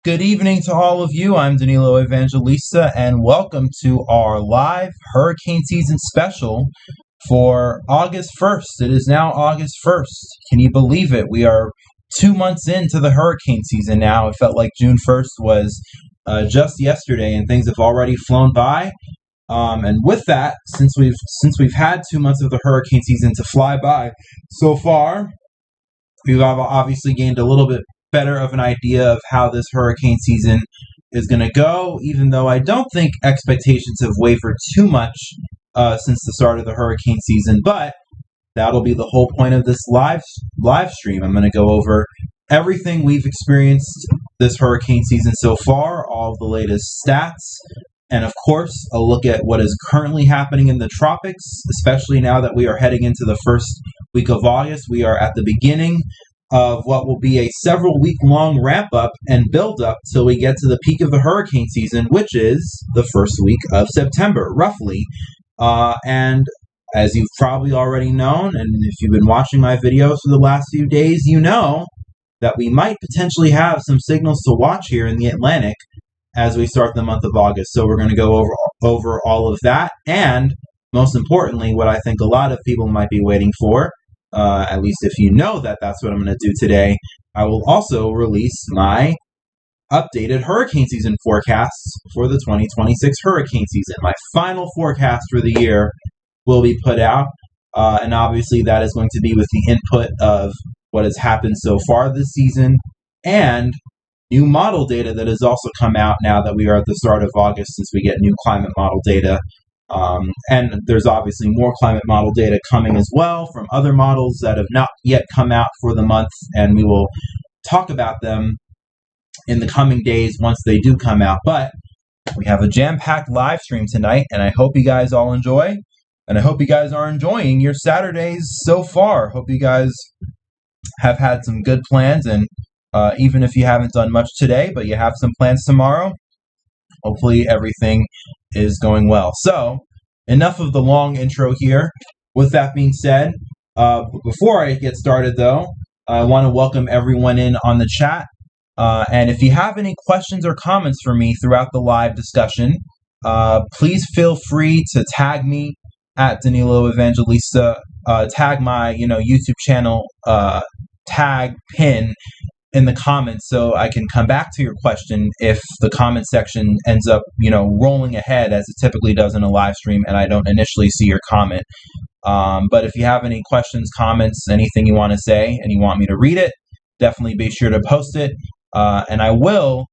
Good evening to all of you. I'm Danilo Evangelista, and welcome to our live hurricane season special for August 1st. It is now August 1st. Can you believe it? We are 2 months into the hurricane season now. It felt like June 1st was just yesterday, and things have already flown by. And with that, since we've had 2 months of the hurricane season to fly by so far, we've obviously gained a little bit better of an idea of how this hurricane season is going to go, even though I don't think expectations have wavered too much since the start of the hurricane season. But that'll be the whole point of this live stream. I'm going to go over everything we've experienced this hurricane season so far, all of the latest stats, and of course, a look at what is currently happening in the tropics, especially now that we are heading into the first week of August. We are at the beginning of what will be a several-week-long ramp-up and build-up till we get to the peak of the hurricane season, which is the first week of September, roughly. And as you've probably already known, and if you've been watching my videos for the last few days, you know that we might potentially have some signals to watch here in the Atlantic as we start the month of August. So we're going to go over all of that, and most importantly, what I think a lot of people might be waiting for, at least if you know that that's what I'm going to do today, I will also release my updated hurricane season forecasts for the 2026 hurricane season. My final forecast for the year will be put out, and obviously that is going to be with the input of what has happened so far this season and new model data that has also come out now that we are at the start of August, since we get new climate model data. And there's obviously more climate model data coming as well from other models that have not yet come out for the month, and we will talk about them in the coming days once they do come out. But we have a jam-packed live stream tonight, and I hope you guys all enjoy, and I hope you guys are enjoying your Saturdays so far. Hope you guys have had some good plans, and even if you haven't done much today, but you have some plans tomorrow, hopefully everything is going well. So, enough of the long intro here. With that being said, before I get started though, I want to welcome everyone in on the chat. And if you have any questions or comments for me throughout the live discussion, please feel free to tag me at Danilo Evangelista, tag my YouTube channel, tag pin in the comments, so I can come back to your question if the comment section ends up, rolling ahead as it typically does in a live stream and I don't initially see your comment. But if you have any questions, comments, anything you want to say and you want me to read it, definitely be sure to post it. And I will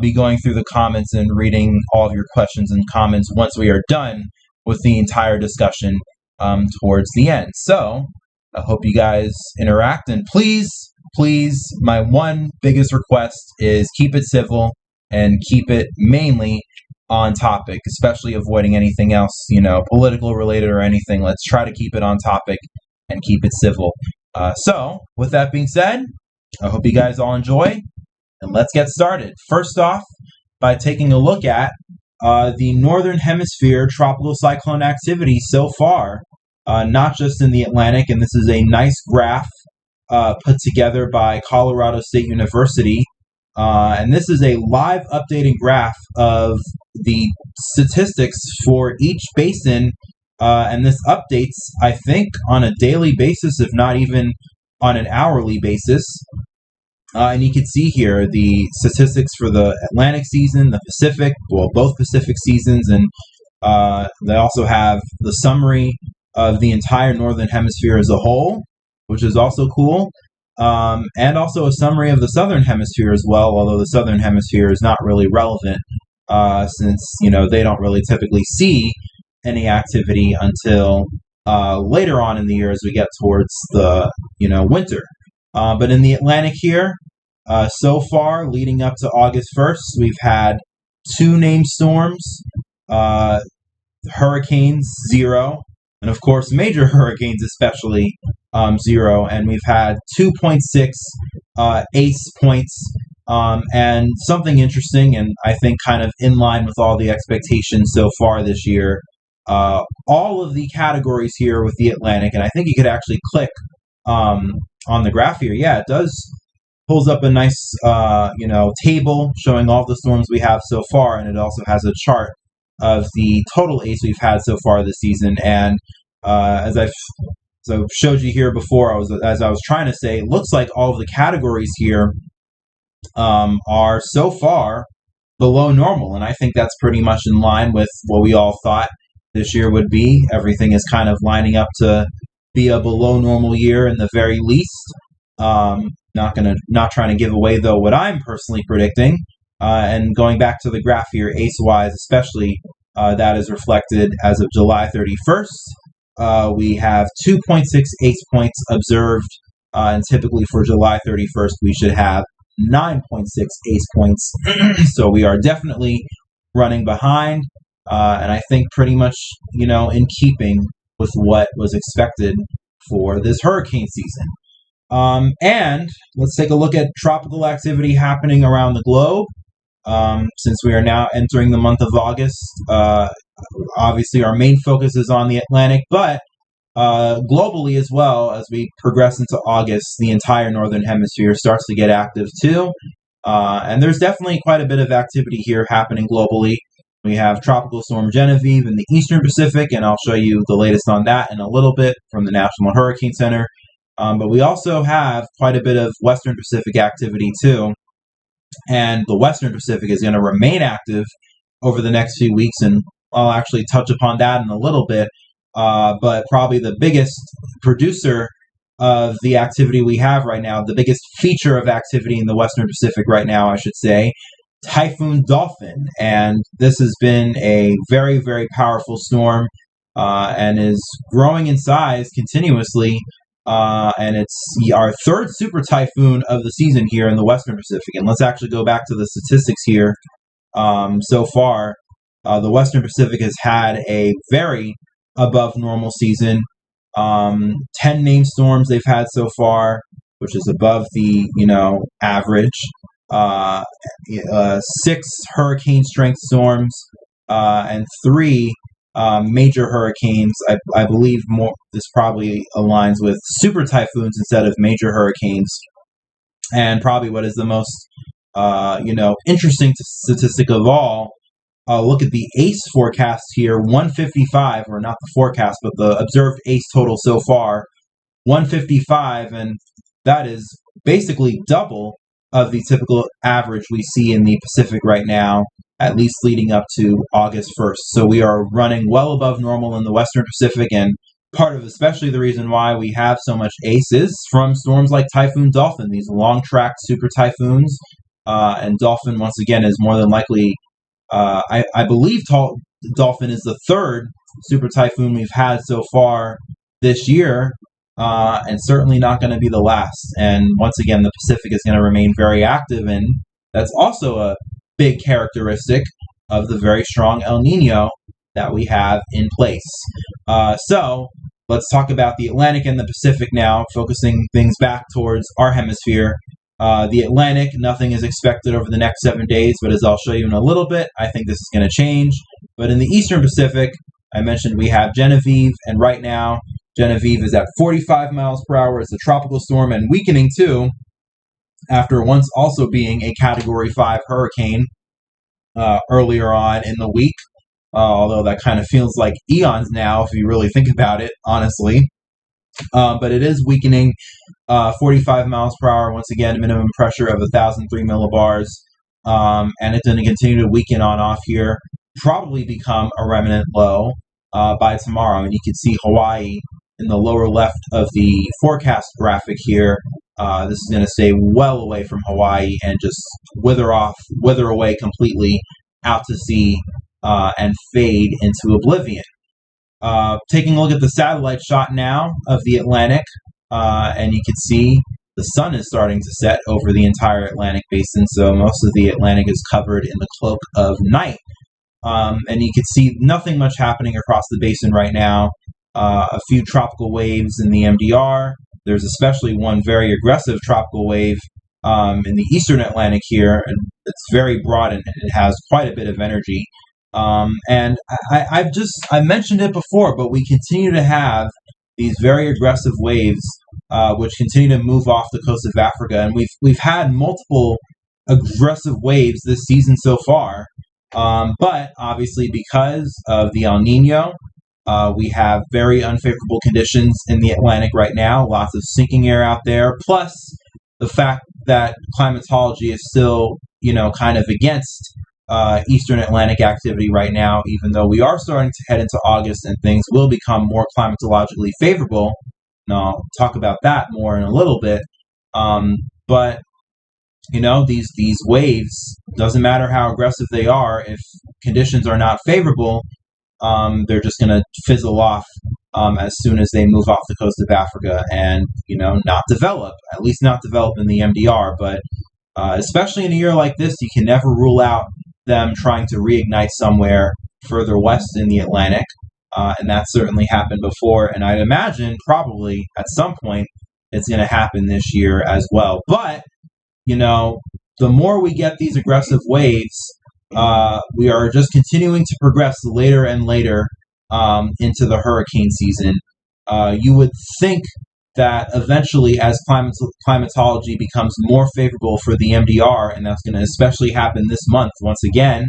be going through the comments and reading all of your questions and comments once we are done with the entire discussion towards the end. So I hope you guys interact, and please, my one biggest request is keep it civil and keep it mainly on topic, especially avoiding anything else, political related or anything. Let's try to keep it on topic and keep it civil. So, with that being said, I hope you guys all enjoy, and let's get started. First off, by taking a look at the Northern Hemisphere tropical cyclone activity so far, not just in the Atlantic, and this is a nice graph put together by Colorado State University, and this is a live updating graph of the statistics for each basin, and this updates, I think, on a daily basis, if not even on an hourly basis. And you can see here the statistics for the Atlantic season, the Pacific, well, both Pacific seasons, and they also have the summary of the entire Northern Hemisphere as a whole, which is also cool, and also a summary of the Southern Hemisphere as well, although the Southern Hemisphere is not really relevant since, they don't really typically see any activity until later on in the year as we get towards the, winter. But in the Atlantic here, so far, leading up to August 1st, we've had 2 named storms, hurricanes, 0, and of course major hurricanes especially, 0, and we've had 2.6 ACE points, and something interesting, and I think kind of in line with all the expectations so far this year, all of the categories here with the Atlantic, and I think you could actually click on the graph here. Yeah, it does. Pulls up a nice, table showing all the storms we have so far, and it also has a chart of the total ACE we've had so far this season. And as I've showed you here before, as I was trying to say, it looks like all of the categories here are so far below normal, and I think that's pretty much in line with what we all thought this year would be. Everything is kind of lining up to be a below normal year in the very least. Not trying to give away though what I'm personally predicting. And going back to the graph here, ACE-wise especially, that is reflected as of July 31st. We have 2.6 ACE points observed, and typically for July 31st we should have 9.6 ACE points. So we are definitely running behind, and I think pretty much, in keeping with what was expected for this hurricane season. And let's take a look at tropical activity happening around the globe. Since we are now entering the month of August, obviously our main focus is on the Atlantic, but globally as well, as we progress into August, the entire northern hemisphere starts to get active too. And there's definitely quite a bit of activity here happening globally. We have Tropical Storm Genevieve in the Eastern Pacific, and I'll show you the latest on that in a little bit from the National Hurricane Center. But we also have quite a bit of Western Pacific activity too. And the Western Pacific is going to remain active over the next few weeks, and I'll actually touch upon that in a little bit. But probably the biggest producer of the activity we have right now, the biggest feature of activity in the Western Pacific right now, I should say, Typhoon Dolphin. And this has been a very, very powerful storm and is growing in size continuously. And it's our third super typhoon of the season here in the Western Pacific. And let's actually go back to the statistics here. So far, the Western Pacific has had a very above normal season. 10 named storms they've had so far, which is above the average. 6 hurricane strength storms and 3 major hurricanes. I believe this probably aligns with super typhoons instead of major hurricanes. And probably what is the most interesting statistic of all, look at the ACE forecast here, 155, or not the forecast, but the observed ACE total so far, 155, and that is basically double of the typical average we see in the Pacific right now, at least leading up to August 1st. So we are running well above normal in the Western Pacific, and part of especially the reason why we have so much ACE is from storms like Typhoon Dolphin, these long-track super typhoons. And Dolphin, once again, is more than likely, I believe Dolphin is the third super typhoon we've had so far this year, and certainly not going to be the last. And once again, the Pacific is going to remain very active, and that's also a big characteristic of the very strong El Nino that we have in place. So let's talk about the Atlantic and the Pacific now, focusing things back towards our hemisphere. The Atlantic, nothing is expected over the next 7 days, but as I'll show you in a little bit, I think this is going to change. But in the Eastern Pacific, I mentioned we have Genevieve, and right now Genevieve is at 45 miles per hour. It's a tropical storm and weakening too, after once also being a Category 5 hurricane earlier on in the week, although that kind of feels like eons now if you really think about it, honestly. But it is weakening, 45 miles per hour, once again, minimum pressure of 1,003 millibars, and it's going to continue to weaken on off here, probably become a remnant low by tomorrow. And you can see Hawaii in the lower left of the forecast graphic here. This is going to stay well away from Hawaii and just wither away completely out to sea and fade into oblivion. Taking a look at the satellite shot now of the Atlantic, and you can see the sun is starting to set over the entire Atlantic basin, so most of the Atlantic is covered in the cloak of night. And you can see nothing much happening across the basin right now. A few tropical waves in the MDR. There's especially one very aggressive tropical wave in the eastern Atlantic here. And it's very broad and it has quite a bit of energy. And I mentioned it before, but we continue to have these very aggressive waves, which continue to move off the coast of Africa, and we've had multiple aggressive waves this season so far. But obviously, because of the El Nino, we have very unfavorable conditions in the Atlantic right now. Lots of sinking air out there, plus the fact that climatology is still, kind of against Eastern Atlantic activity right now, even though we are starting to head into August and things will become more climatologically favorable. And I'll talk about that more in a little bit. But these waves, doesn't matter how aggressive they are, if conditions are not favorable, they're just going to fizzle off as soon as they move off the coast of Africa and not develop, at least not develop in the MDR. But especially in a year like this, you can never rule out them trying to reignite somewhere further west in the Atlantic, and that certainly happened before, and I'd imagine probably at some point it's going to happen this year as well. But the more we get these aggressive waves, we are just continuing to progress later and later into the hurricane season. You would think that eventually, as climatology becomes more favorable for the MDR, and that's going to especially happen this month once again,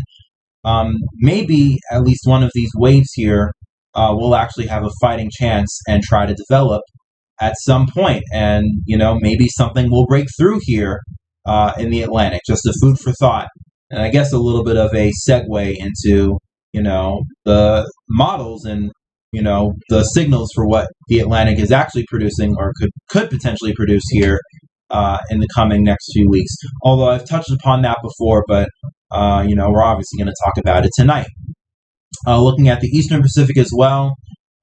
maybe at least one of these waves here will actually have a fighting chance and try to develop at some point. And, maybe something will break through here in the Atlantic. Just a food for thought. And I guess a little bit of a segue into, the models and the signals for what the Atlantic is actually producing or could potentially produce here in the coming next few weeks. Although I've touched upon that before, but we're obviously going to talk about it tonight. Looking at the Eastern Pacific as well,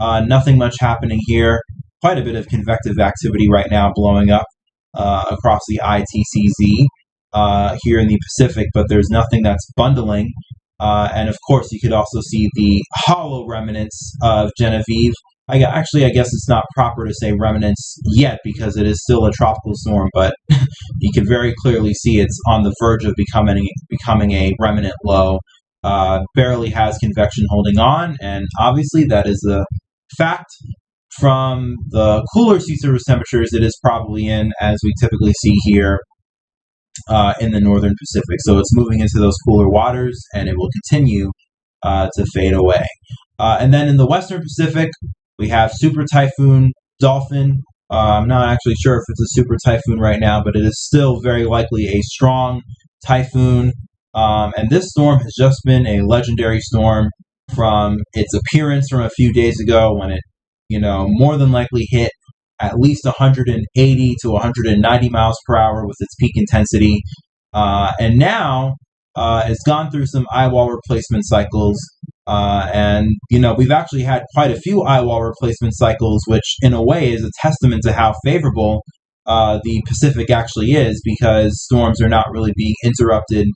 nothing much happening here. Quite a bit of convective activity right now blowing up across the ITCZ here in the Pacific, but there's nothing that's bundling. And of course, you could also see the hollow remnants of Genevieve. I guess it's not proper to say remnants yet because it is still a tropical storm, but you can very clearly see it's on the verge of becoming a remnant low. Barely has convection holding on, and obviously that is a fact. From the cooler sea surface temperatures it is probably in, as we typically see here in the northern Pacific. So it's moving into those cooler waters, and it will continue to fade away. And then in the western Pacific, we have Super Typhoon Dolphin. I'm not actually sure if it's a super typhoon right now, but it is still very likely a strong typhoon. And this storm has just been a legendary storm from its appearance from a few days ago, when it, more than likely hit at least 180 to 190 miles per hour with its peak intensity. And now it's gone through some eyewall replacement cycles. And we've actually had quite a few eyewall replacement cycles, which in a way is a testament to how favorable the Pacific actually is, because storms are not really being interrupted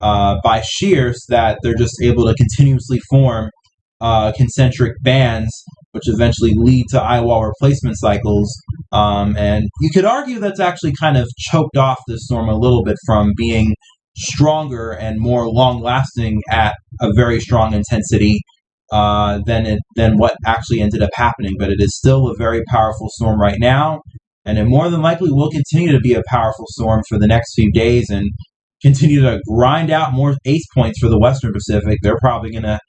by shears, that they're just able to continuously form concentric bands, which eventually lead to eyewall replacement cycles. And you could argue that's actually kind of choked off this storm a little bit from being stronger and more long-lasting at a very strong intensity than what actually ended up happening. But it is still a very powerful storm right now, and it more than likely will continue to be a powerful storm for the next few days and continue to grind out more ace points for the Western Pacific. They're probably going to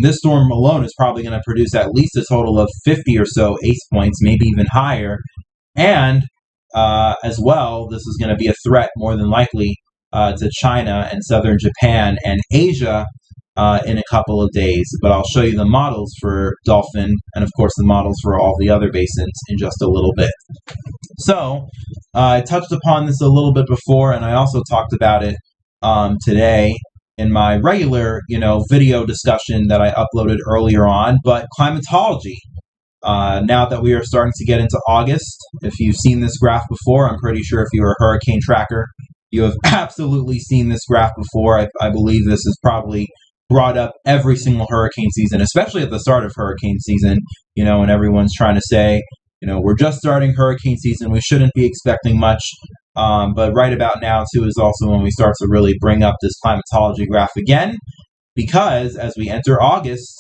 this storm alone is probably going to produce at least a total of 50 or so ace points, maybe even higher. And as well, this is going to be a threat more than likely to China and southern Japan and Asia in a couple of days. But I'll show you the models for Dolphin and, of course, the models for all the other basins in just a little bit. So I touched upon this a little bit before, and I also talked about it today in my regular, video discussion that I uploaded earlier on. But climatology, now that we are starting to get into August, if you've seen this graph before, I'm pretty sure if you're a hurricane tracker, you have absolutely seen this graph before. I believe this is probably brought up every single hurricane season, especially at the start of hurricane season, and everyone's trying to say, we're just starting hurricane season, we shouldn't be expecting much. But right about now, too, is also when we start to really bring up this climatology graph again, because as we enter August,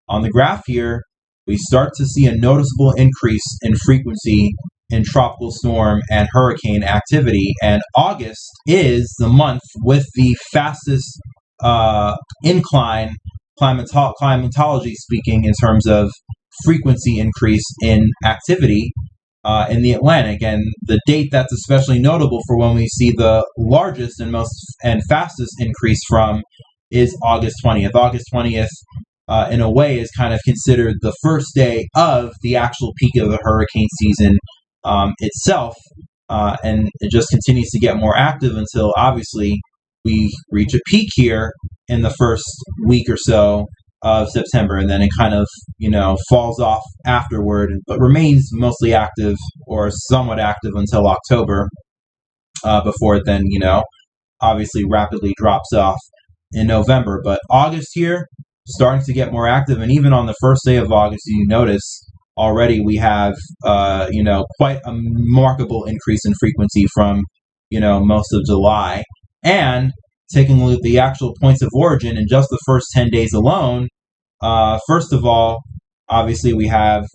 on the graph here, we start to see a noticeable increase in frequency in tropical storm and hurricane activity. And August is the month with the fastest incline, climatology speaking, in terms of frequency increase in activity in the Atlantic. And the date that's especially notable for when we see the largest and most and fastest increase from is August 20th. August 20th, in a way, is kind of considered the first day of the actual peak of the hurricane season itself, and it just continues to get more active until obviously we reach a peak here in the first week or so of September, and then it kind of, falls off afterward, but remains mostly active or somewhat active until October, before it then, obviously rapidly drops off in November. But August here, starting to get more active, and even on the first day of August, you notice already we have, quite a remarkable increase in frequency from, most of July. And taking a look at the actual points of origin in just the first 10 days alone, first of all, obviously we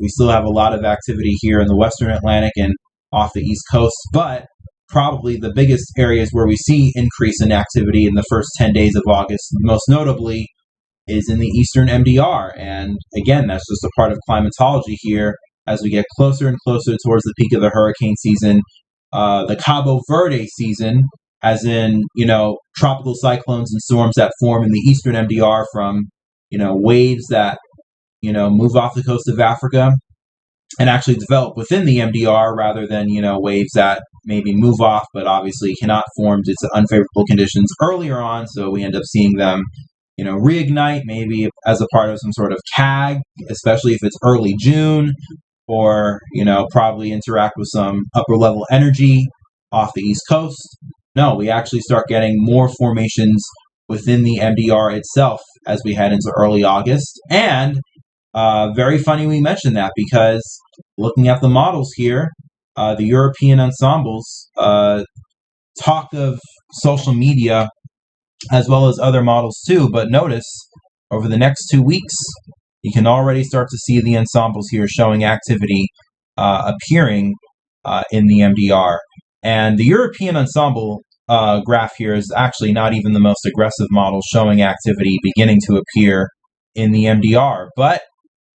still have a lot of activity here in the Western Atlantic and off the East Coast, but probably the biggest areas where we see increase in activity in the first 10 days of August, most notably, is in the Eastern MDR. And again, that's just a part of climatology here as we get closer and closer towards the peak of the hurricane season, the Cabo Verde season, as in, tropical cyclones and storms that form in the Eastern MDR from, waves that, move off the coast of Africa and actually develop within the MDR rather than, waves that maybe move off but obviously cannot form due to unfavorable conditions earlier on. So we end up seeing them reignite maybe as a part of some sort of CAG, especially if it's early June, or, probably interact with some upper level energy off the East Coast. No, we actually start getting more formations within the MDR itself as we head into early August. And very funny we mentioned that, because looking at the models here, the European ensembles talk of social media as well as other models too, but notice over the next 2 weeks, you can already start to see the ensembles here showing activity appearing in the MDR. And the European ensemble graph here is actually not even the most aggressive model showing activity beginning to appear in the MDR, but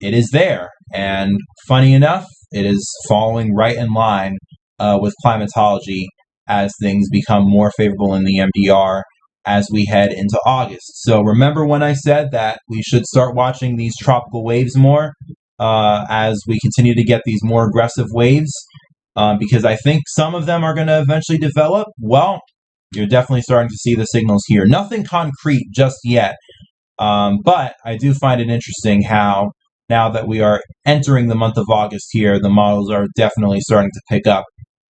it is there. And funny enough, it is following right in line with climatology as things become more favorable in the MDR as we head into August. So remember when I said that we should start watching these tropical waves more as we continue to get these more aggressive waves, because I think some of them are going to eventually develop. Well, you're definitely starting to see the signals here. Nothing concrete just yet, but I do find it interesting how now that we are entering the month of August here, the models are definitely starting to pick up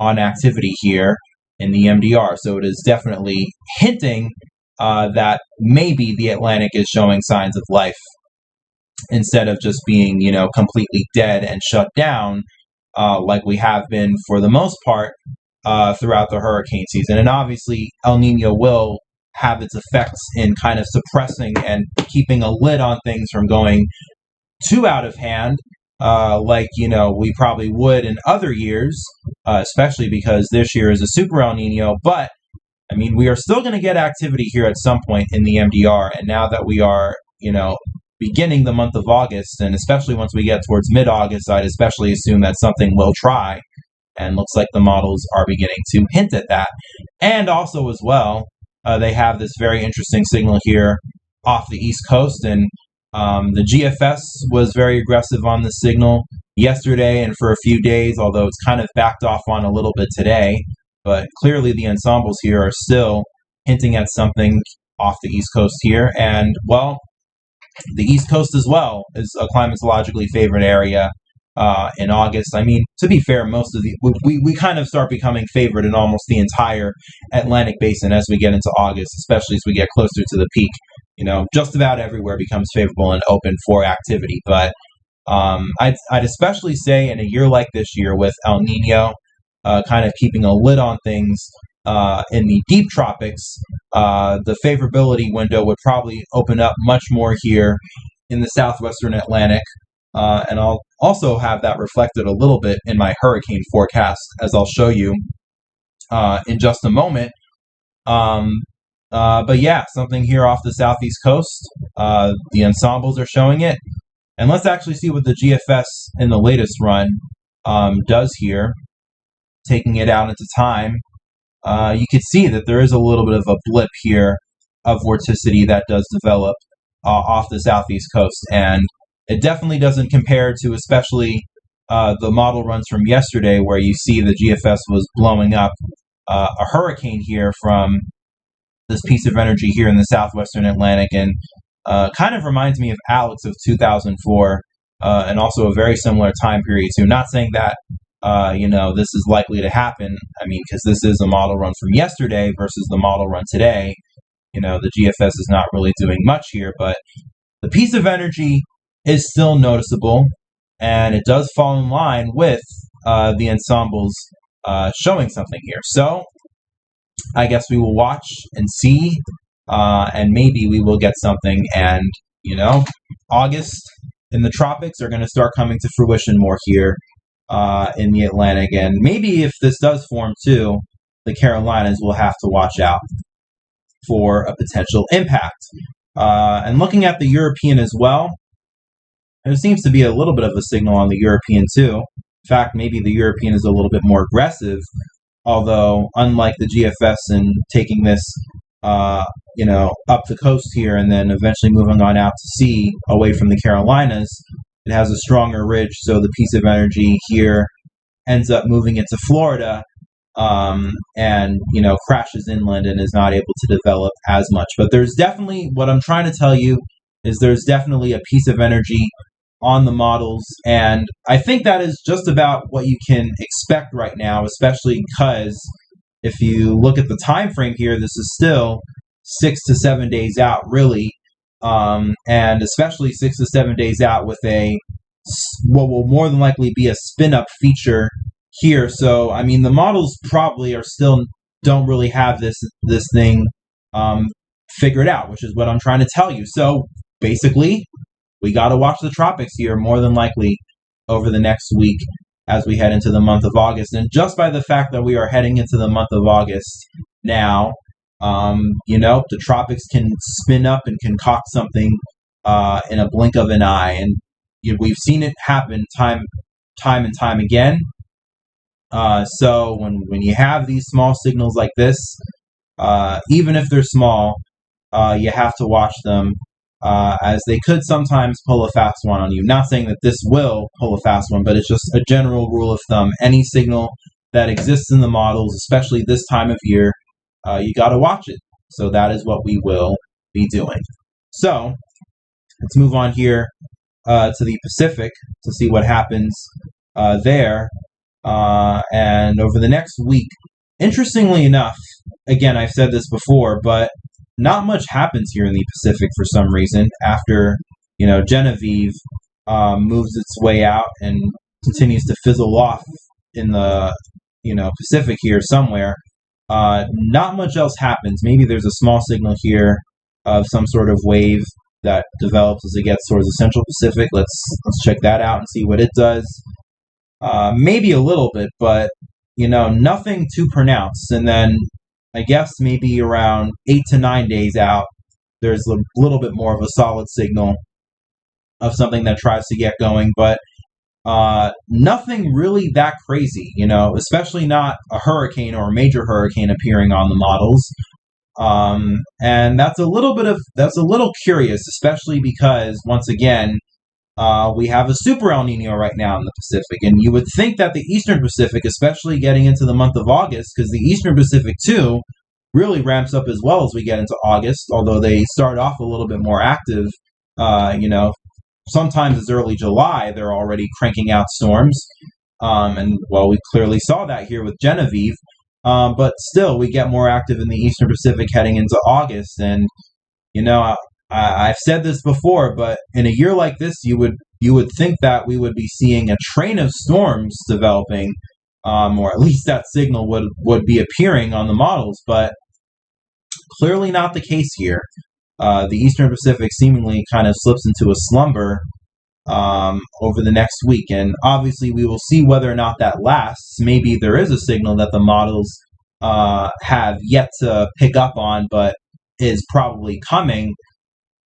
on activity here in the MDR. So it is definitely hinting that maybe the Atlantic is showing signs of life instead of just being, completely dead and shut down like we have been for the most part throughout the hurricane season. And obviously, El Nino will have its effects in kind of suppressing and keeping a lid on things from going too out of hand, like, we probably would in other years, especially because this year is a super El Nino. But, I mean, we are still going to get activity here at some point in the MDR. And now that we are, beginning the month of August, and especially once we get towards mid-August, I'd especially assume that something will try. And looks like the models are beginning to hint at that. And also as well, they have this very interesting signal here off the East Coast, and the GFS was very aggressive on the signal yesterday and for a few days, although it's kind of backed off on a little bit today. But clearly the ensembles here are still hinting at something off the East Coast here. And, well, the East Coast as well is a climatologically favored area in August. I mean, to be fair, most of we kind of start becoming favored in almost the entire Atlantic basin as we get into August, especially as we get closer to the peak. Just about everywhere becomes favorable and open for activity. But I'd especially say in a year like this year with El Nino kind of keeping a lid on things, in the deep tropics, the favorability window would probably open up much more here in the southwestern Atlantic. And I'll also have that reflected a little bit in my hurricane forecast, as I'll show you in just a moment. But yeah, something here off the southeast coast. The ensembles are showing it. And let's actually see what the GFS in the latest run does here. Taking it out into time, you can see that there is a little bit of a blip here of vorticity that does develop off the southeast coast. And it definitely doesn't compare to especially the model runs from yesterday, where you see the GFS was blowing up a hurricane here from this piece of energy here in the southwestern Atlantic, and kind of reminds me of Alex of 2004, and also a very similar time period too. Not saying that this is likely to happen. I mean, because this is a model run from yesterday versus the model run today. The GFS is not really doing much here, but the piece of energy is still noticeable, and it does fall in line with the ensembles showing something here. So I guess we will watch and see, and maybe we will get something. And August in the tropics are going to start coming to fruition more here in the Atlantic, and maybe if this does form too, the Carolinas will have to watch out for a potential impact. And looking at the European as well, there seems to be a little bit of a signal on the European too. In fact, maybe the European is a little bit more aggressive, although unlike the GFS and taking this up the coast here and then eventually moving on out to sea away from the Carolinas, it has a stronger ridge, so the piece of energy here ends up moving into Florida, and crashes inland and is not able to develop as much. But there's definitely, what I'm trying to tell you is there's definitely a piece of energy on the models, and I think that is just about what you can expect right now, especially because if you look at the time frame here, this is still 6 to 7 days out, really. And especially 6 to 7 days out with what will more than likely be a spin-up feature here. So, I mean, the models probably don't really have this thing figured out, which is what I'm trying to tell you. So, basically, we got to watch the tropics here more than likely over the next week as we head into the month of August. And just by the fact that we are heading into the month of August now, the tropics can spin up and concoct something in a blink of an eye, and we've seen it happen time and time again. So when you have these small signals like this, even if they're small, you have to watch them, as they could sometimes pull a fast one on you. Not saying that this will pull a fast one, but it's just a general rule of thumb. Any signal that exists in the models, especially this time of year, you got to watch it. So that is what we will be doing. So let's move on here to the Pacific to see what happens there. And over the next week, interestingly enough, again, I've said this before, but not much happens here in the Pacific for some reason after, Genevieve moves its way out and continues to fizzle off in the, Pacific here somewhere. Not much else happens. Maybe there's a small signal here of some sort of wave that develops as it gets towards the Central Pacific. Let's check that out and see what it does. Maybe a little bit, but nothing too pronounced. And then I guess maybe around 8 to 9 days out, there's a little bit more of a solid signal of something that tries to get going, but nothing really that crazy, especially not a hurricane or a major hurricane appearing on the models. And that's a little curious, especially because once again, we have a super El Nino right now in the Pacific, and you would think that the Eastern Pacific, especially getting into the month of August, because the Eastern Pacific too really ramps up as well as we get into August, although they start off a little bit more active, sometimes as early July, they're already cranking out storms. And, well, we clearly saw that here with Genevieve. But still, we get more active in the Eastern Pacific heading into August. And, I've said this before, but in a year like this, you would think that we would be seeing a train of storms developing or at least that signal would be appearing on the models, but clearly not the case here. The Eastern Pacific seemingly kind of slips into a slumber over the next week, and obviously we will see whether or not that lasts. Maybe there is a signal that the models have yet to pick up on, but is probably coming.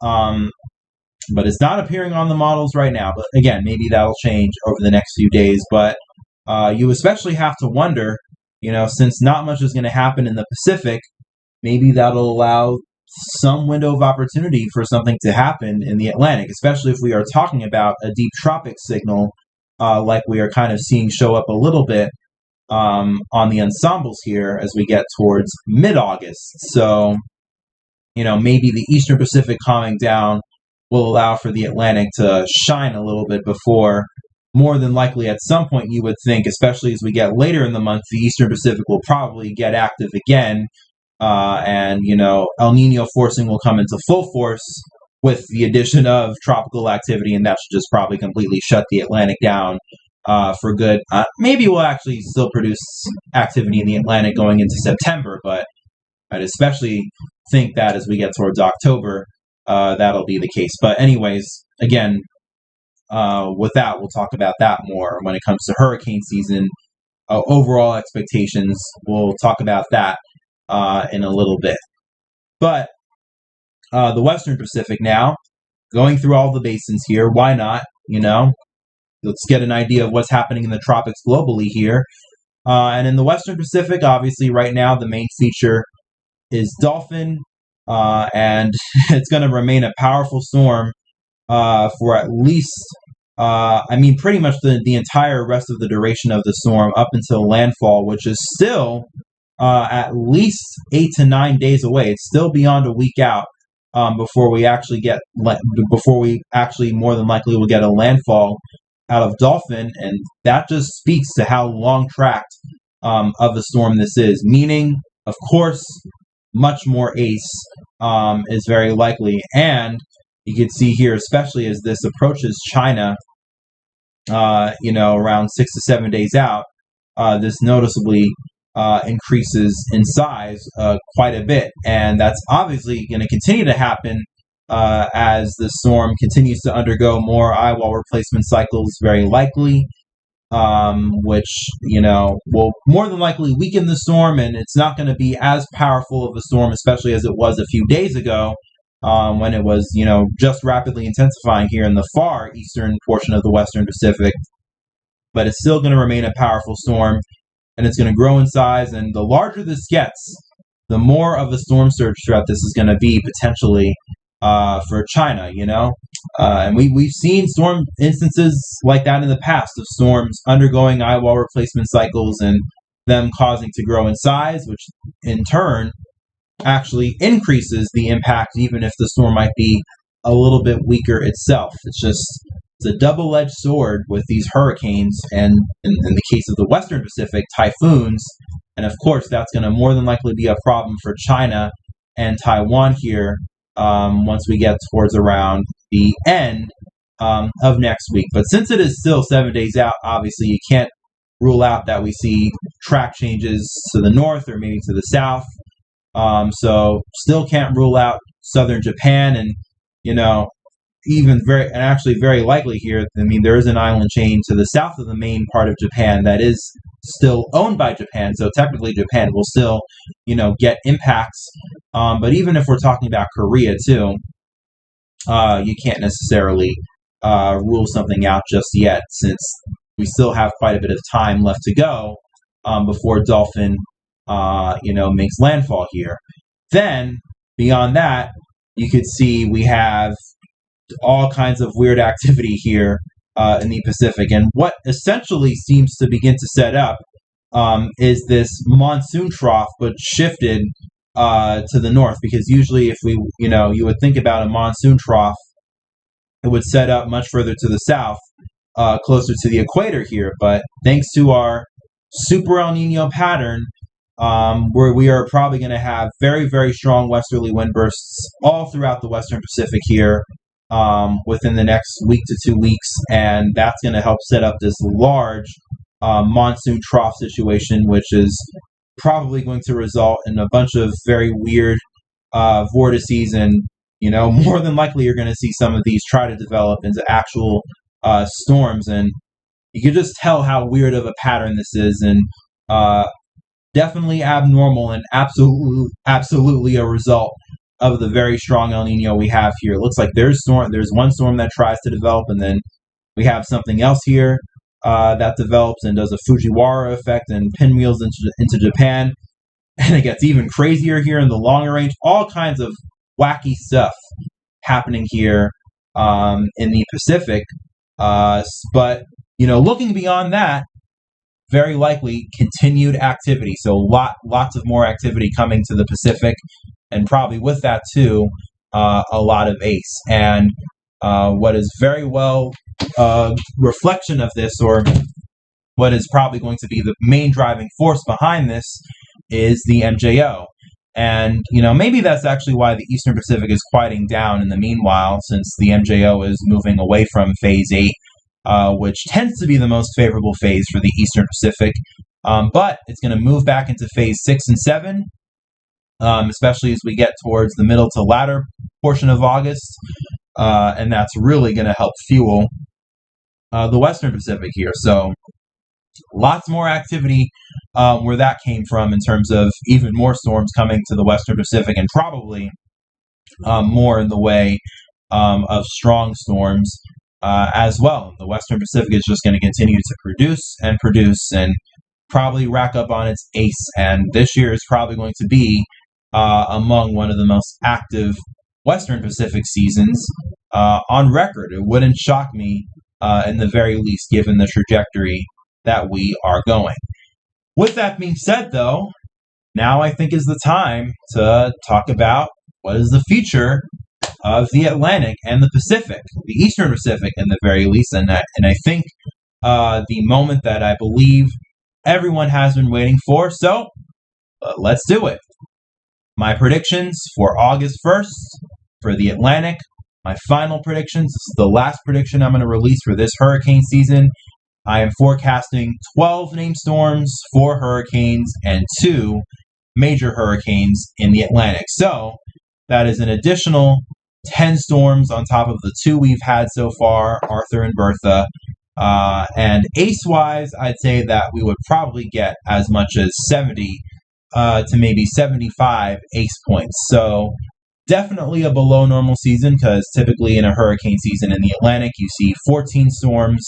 But it's not appearing on the models right now. But again, maybe that'll change over the next few days. But you especially have to wonder, since not much is going to happen in the Pacific, maybe that'll allow some window of opportunity for something to happen in the Atlantic, especially if we are talking about a deep tropic signal, like we are kind of seeing show up a little bit on the ensembles here as we get towards mid-August. So, maybe the Eastern Pacific calming down will allow for the Atlantic to shine a little bit before, more than likely at some point you would think, especially as we get later in the month, the Eastern Pacific will probably get active again. And El Nino forcing will come into full force with the addition of tropical activity, and that should just probably completely shut the Atlantic down for good. Maybe we'll actually still produce activity in the Atlantic going into September, but I'd especially think that as we get towards October, that'll be the case. But anyways, again, with that, we'll talk about that more when it comes to hurricane season. Overall expectations, we'll talk about that in a little bit. But the Western Pacific now, going through all the basins here, why not? Let's get an idea of what's happening in the tropics globally here. And in the Western Pacific, obviously, right now, the main feature is Dolphin, and it's going to remain a powerful storm for at least, pretty much the entire rest of the duration of the storm up until landfall, which is still at least 8 to 9 days away. It's still beyond a week out before we actually more than likely will get a landfall out of Dolphin, and that just speaks to how long tracked of a storm this is. Meaning, of course, much more ACE is very likely, and you can see here, especially as this approaches China, around 6 to 7 days out, this noticeably increases in size quite a bit, and that's obviously going to continue to happen as the storm continues to undergo more eyewall replacement cycles, very likely, which will more than likely weaken the storm, and it's not going to be as powerful of a storm, especially as it was a few days ago when it was just rapidly intensifying here in the far eastern portion of the Western Pacific. But it's still going to remain a powerful storm, and it's going to grow in size, and the larger this gets, the more of a storm surge threat this is going to be potentially for China, and we've seen storm instances like that in the past, of storms undergoing eyewall replacement cycles and them causing to grow in size, which in turn actually increases the impact, even if the storm might be a little bit weaker itself. It's a double-edged sword with these hurricanes, and in the case of the Western Pacific, typhoons. And of course, that's going to more than likely be a problem for China and Taiwan here once we get towards around the end of next week. But since it is still 7 days out, obviously you can't rule out that we see track changes to the north or maybe to the south. So still can't rule out southern Japan, and actually very likely here. There is an island chain to the south of the main part of Japan that is still owned by Japan, so technically Japan will still, get impacts. But even if we're talking about Korea too, you can't necessarily rule something out just yet, since we still have quite a bit of time left to go before Dolphin, makes landfall here. Then, beyond that, you could see we have all kinds of weird activity here in the Pacific. And what essentially seems to begin to set up is this monsoon trough, but shifted to the north. Because usually if you would think about a monsoon trough, it would set up much further to the south, closer to the equator here. But thanks to our super El Nino pattern, where we are probably going to have very, very strong westerly wind bursts all throughout the Western Pacific here within the next week to 2 weeks, and that's going to help set up this large monsoon trough situation, which is probably going to result in a bunch of very weird vortices, and more than likely you're going to see some of these try to develop into actual storms, and you can just tell how weird of a pattern this is, and definitely abnormal, and absolutely a result of the very strong El Nino we have here. It looks like there's one storm that tries to develop, and then we have something else here that develops and does a Fujiwara effect and pinwheels into Japan. And it gets even crazier here in the longer range. All kinds of wacky stuff happening here in the Pacific. But, looking beyond that, very likely continued activity. So lots of more activity coming to the Pacific. And probably with that, too, a lot of ACE. And what is very well reflection of this, or what is probably going to be the main driving force behind this, is the MJO. And, maybe that's actually why the Eastern Pacific is quieting down in the meanwhile, since the MJO is moving away from Phase 8, which tends to be the most favorable phase for the Eastern Pacific. But it's going to move back into Phase 6 and 7, especially as we get towards the middle to latter portion of August. And that's really going to help fuel the Western Pacific here. So lots more activity where that came from, in terms of even more storms coming to the Western Pacific, and probably more in the way of strong storms as well. The Western Pacific is just going to continue to produce and probably rack up on its ACE. And this year is probably going to be among one of the most active Western Pacific seasons on record. It wouldn't shock me in the very least, given the trajectory that we are going. With that being said, though, now I think is the time to talk about what is the future of the Atlantic and the Pacific, the Eastern Pacific in the very least, and I think the moment that I believe everyone has been waiting for. So let's do it. My predictions for August 1st for the Atlantic. My final predictions. This is the last prediction I'm going to release for this hurricane season. I am forecasting 12 named storms, 4 hurricanes, and 2 major hurricanes in the Atlantic. So that is an additional 10 storms on top of the 2 we've had so far, Arthur and Bertha. And ACE-wise, I'd say that we would probably get as much as 70 to maybe 75 ACE points. So definitely a below normal season, because typically in a hurricane season in the Atlantic, you see 14 storms.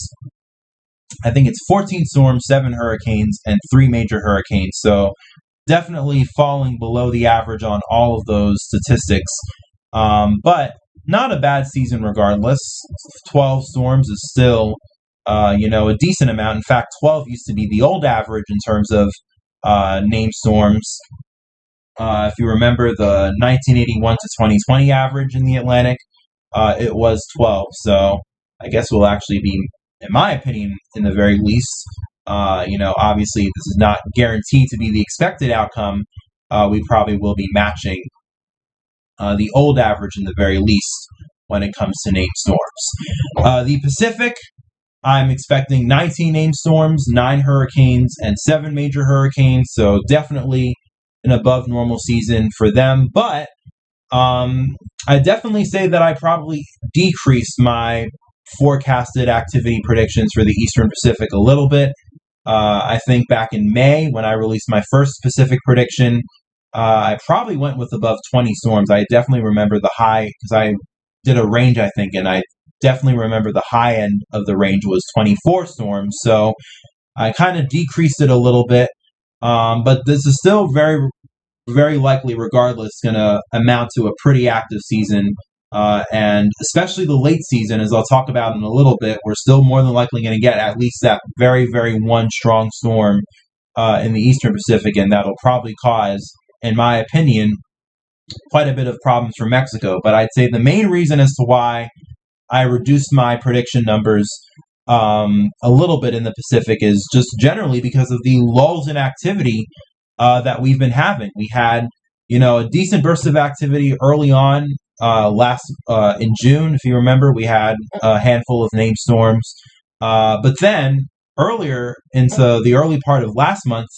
I think it's 14 storms, 7 hurricanes, and 3 major hurricanes. So definitely falling below the average on all of those statistics. But not a bad season regardless. 12 storms is still, a decent amount. In fact, 12 used to be the old average in terms of named storms. If you remember the 1981 to 2020 average in the Atlantic, it was 12. So I guess we'll actually be, in my opinion, in the very least, obviously this is not guaranteed to be the expected outcome. We probably will be matching the old average in the very least when it comes to named storms. The Pacific, I'm expecting 19 named storms, 9 hurricanes, and 7 major hurricanes. So definitely an above normal season for them. But I definitely say that I probably decreased my forecasted activity predictions for the Eastern Pacific a little bit. I think back in May, when I released my first Pacific prediction, I probably went with above 20 storms. I definitely remember the high, because I did a range, I think, and I definitely remember the high end of the range was 24 storms. So I kind of decreased it a little bit. But this is still very, very likely, regardless, going to amount to a pretty active season. And especially the late season, as I'll talk about in a little bit, we're still more than likely going to get at least that very, very one strong storm in the Eastern Pacific, and that'll probably cause, in my opinion, quite a bit of problems for Mexico. But I'd say the main reason as to why I reduced my prediction numbers a little bit in the Pacific is just generally because of the lulls in activity that we've been having. We had, a decent burst of activity early on in June. If you remember, we had a handful of named storms. But then earlier into the early part of last month,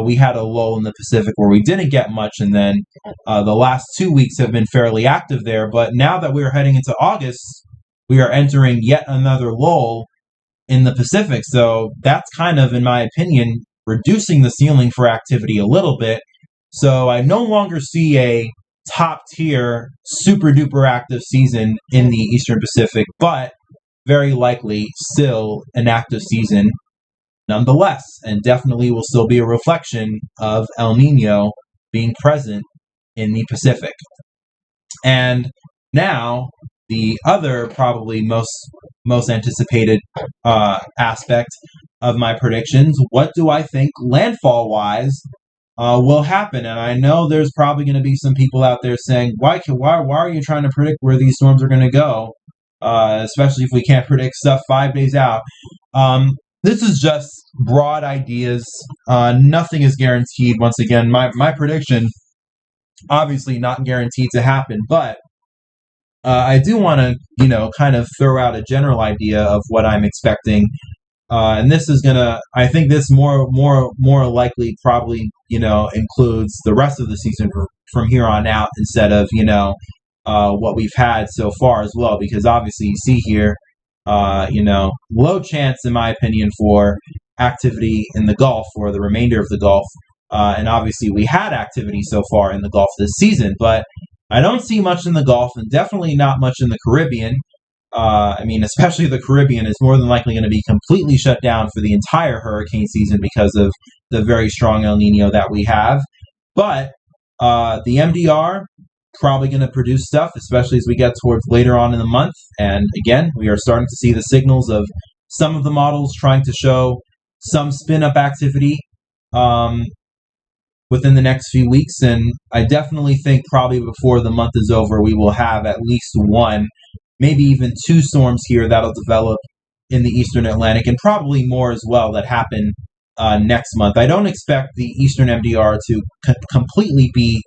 we had a lull in the Pacific where we didn't get much, and then the last 2 weeks have been fairly active there. But now that we are heading into August, we are entering yet another lull in the Pacific. So that's kind of, in my opinion, reducing the ceiling for activity a little bit. So I no longer see a top tier, super duper active season in the Eastern Pacific, but very likely still an active season nonetheless, and definitely will still be a reflection of El Nino being present in the Pacific. And now, the other probably most anticipated aspect of my predictions, what do I think landfall-wise will happen? And I know there's probably going to be some people out there saying, why are you trying to predict where these storms are going to go? Especially if we can't predict stuff 5 days out. This is just broad ideas. Nothing is guaranteed. Once again, my prediction, obviously not guaranteed to happen, but I do want to, kind of throw out a general idea of what I'm expecting. And this is gonna, I think this more likely probably, includes the rest of the season from here on out instead of, what we've had so far as well, because obviously you see here, low chance, in my opinion, for activity in the Gulf or the remainder of the Gulf. And obviously we had activity so far in the Gulf this season, but I don't see much in the Gulf and definitely not much in the Caribbean. Especially the Caribbean is more than likely going to be completely shut down for the entire hurricane season because of the very strong El Nino that we have. But the MDR, probably going to produce stuff, especially as we get towards later on in the month. And again, we are starting to see the signals of some of the models trying to show some spin-up activity within the next few weeks. And I definitely think probably before the month is over, we will have at least one, maybe even two storms here that'll develop in the Eastern Atlantic, and probably more as well that happen next month. I don't expect the Eastern MDR to completely be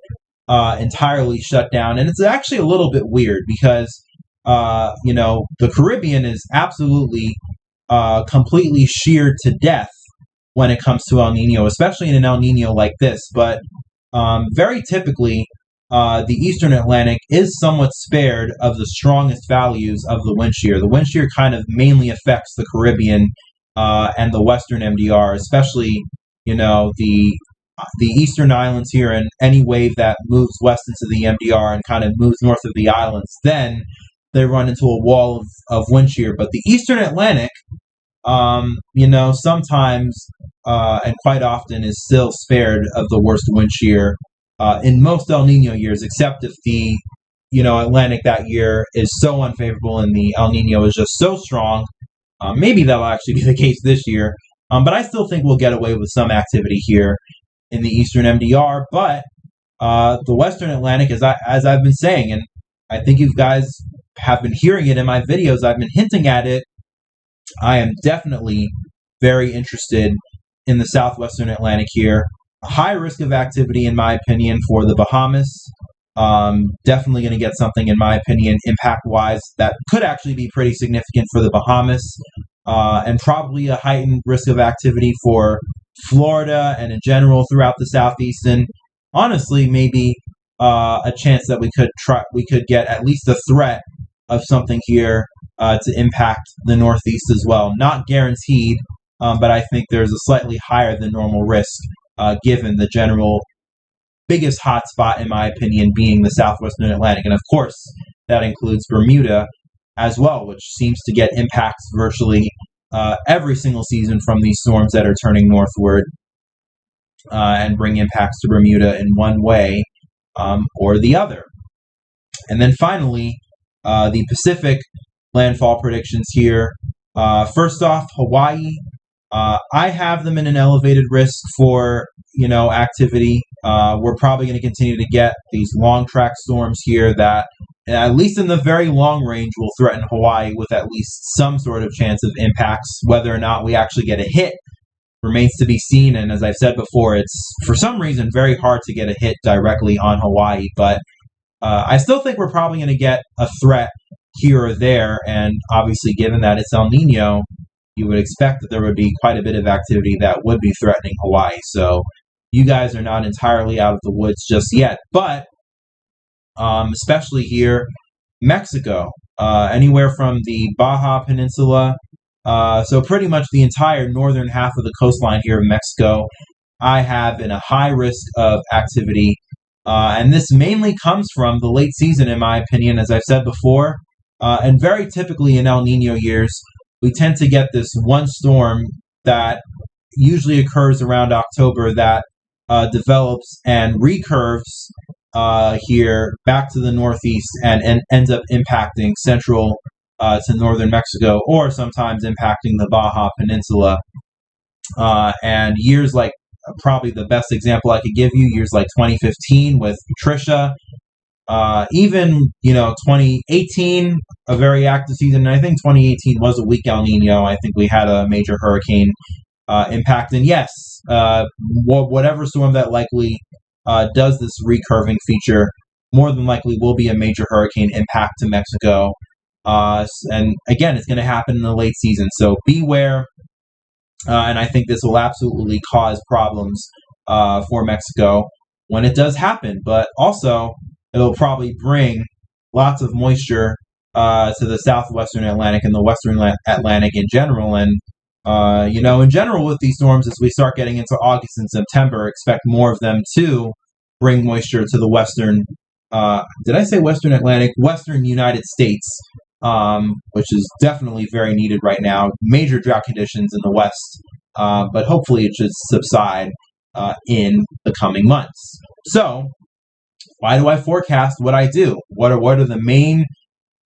entirely shut down, and it's actually a little bit weird because the Caribbean is absolutely completely sheared to death when it comes to El Nino, especially in an El Nino like this. But very typically, the Eastern Atlantic is somewhat spared of the strongest values of the wind shear. The wind shear kind of mainly affects the Caribbean and the Western MDR, especially the Eastern Islands here, and any wave that moves west into the MDR and kind of moves north of the islands, then they run into a wall of wind shear. But the Eastern Atlantic, sometimes and quite often is still spared of the worst wind shear in most El Nino years, except if the Atlantic that year is so unfavorable and the El Nino is just so strong. Maybe that'll actually be the case this year. But I still think we'll get away with some activity here in the Eastern MDR. But the Western Atlantic, as I've been saying, and I think you guys have been hearing it in my videos, I've been hinting at it. I am definitely very interested in the Southwestern Atlantic here. A high risk of activity, in my opinion, for the Bahamas. Definitely going to get something, in my opinion, impact-wise, that could actually be pretty significant for the Bahamas. And probably a heightened risk of activity for Florida and in general throughout the Southeast. And honestly, maybe a chance that we could get at least a threat of something here to impact the Northeast as well. Not guaranteed, but I think there's a slightly higher than normal risk given the general biggest hotspot, in my opinion, being the Southwestern Atlantic. And of course, that includes Bermuda as well, which seems to get impacts virtually every single season from these storms that are turning northward and bring impacts to Bermuda in one way or the other. And then finally, the Pacific landfall predictions here. First off, Hawaii. I have them in an elevated risk for activity. We're probably going to continue to get these long track storms here that, at least in the very long range, will threaten Hawaii with at least some sort of chance of impacts. Whether or not we actually get a hit remains to be seen. And as I've said before, it's for some reason very hard to get a hit directly on Hawaii. But I still think we're probably going to get a threat here or there. And obviously, given that it's El Nino, you would expect that there would be quite a bit of activity that would be threatening Hawaii. So you guys are not entirely out of the woods just yet. But especially here, Mexico, anywhere from the Baja Peninsula, so pretty much the entire northern half of the coastline here of Mexico, I have in a high risk of activity. And this mainly comes from the late season, in my opinion, as I've said before. And very typically in El Nino years, we tend to get this one storm that usually occurs around October that develops and recurves here back to the northeast and ends up impacting central to northern Mexico, or sometimes impacting the Baja Peninsula. And years like, probably the best example I could give you, years like 2015 with Patricia, even 2018, a very active season. And I think 2018 was a weak El Nino. I think we had a major hurricane impact. And yes, whatever storm that likely does this recurving feature, more than likely will be a major hurricane impact to Mexico. And again, it's going to happen in the late season. So beware. And I think this will absolutely cause problems for Mexico when it does happen. But also, it'll probably bring lots of moisture to the southwestern Atlantic and the western Atlantic in general. And, in general with these storms, as we start getting into August and September, expect more of them to bring moisture to the western, did I say western Atlantic? Western United States, which is definitely very needed right now. Major drought conditions in the west, but hopefully it should subside in the coming months. So, why do I forecast what I do? What are the main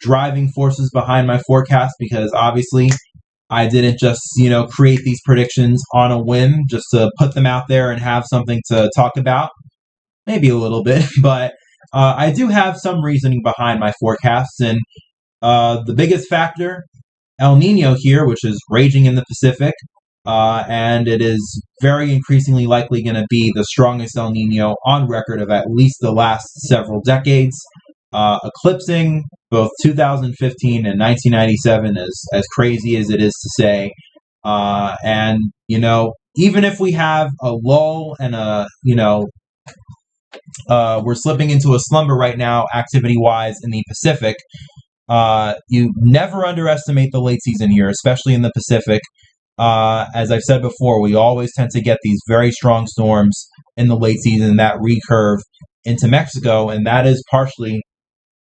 driving forces behind my forecast? Because obviously, I didn't just create these predictions on a whim just to put them out there and have something to talk about. Maybe a little bit, but I do have some reasoning behind my forecasts. And the biggest factor, El Nino here, which is raging in the Pacific, and it is very increasingly likely going to be the strongest El Nino on record of at least the last several decades, eclipsing both 2015 and 1997, as crazy as it is to say. And, even if we have a lull and we're slipping into a slumber right now, activity-wise, in the Pacific, you never underestimate the late season here, especially in the Pacific. As I've said before, we always tend to get these very strong storms in the late season that recurve into Mexico, and that is partially,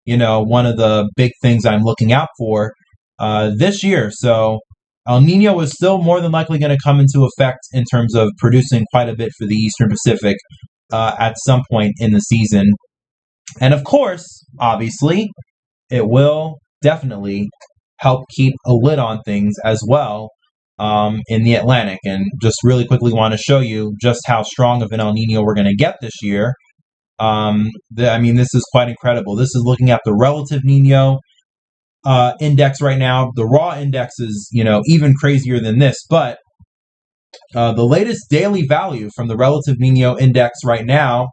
one of the big things I'm looking out for this year. So El Nino is still more than likely going to come into effect in terms of producing quite a bit for the Eastern Pacific at some point in the season. And of course, obviously, it will definitely help keep a lid on things as well in the Atlantic. And just really quickly want to show you just how strong of an El Nino we're going to get this year. This is quite incredible. This is looking at the relative Nino index right now. The raw index is, even crazier than this. But the latest daily value from the relative Nino index right now,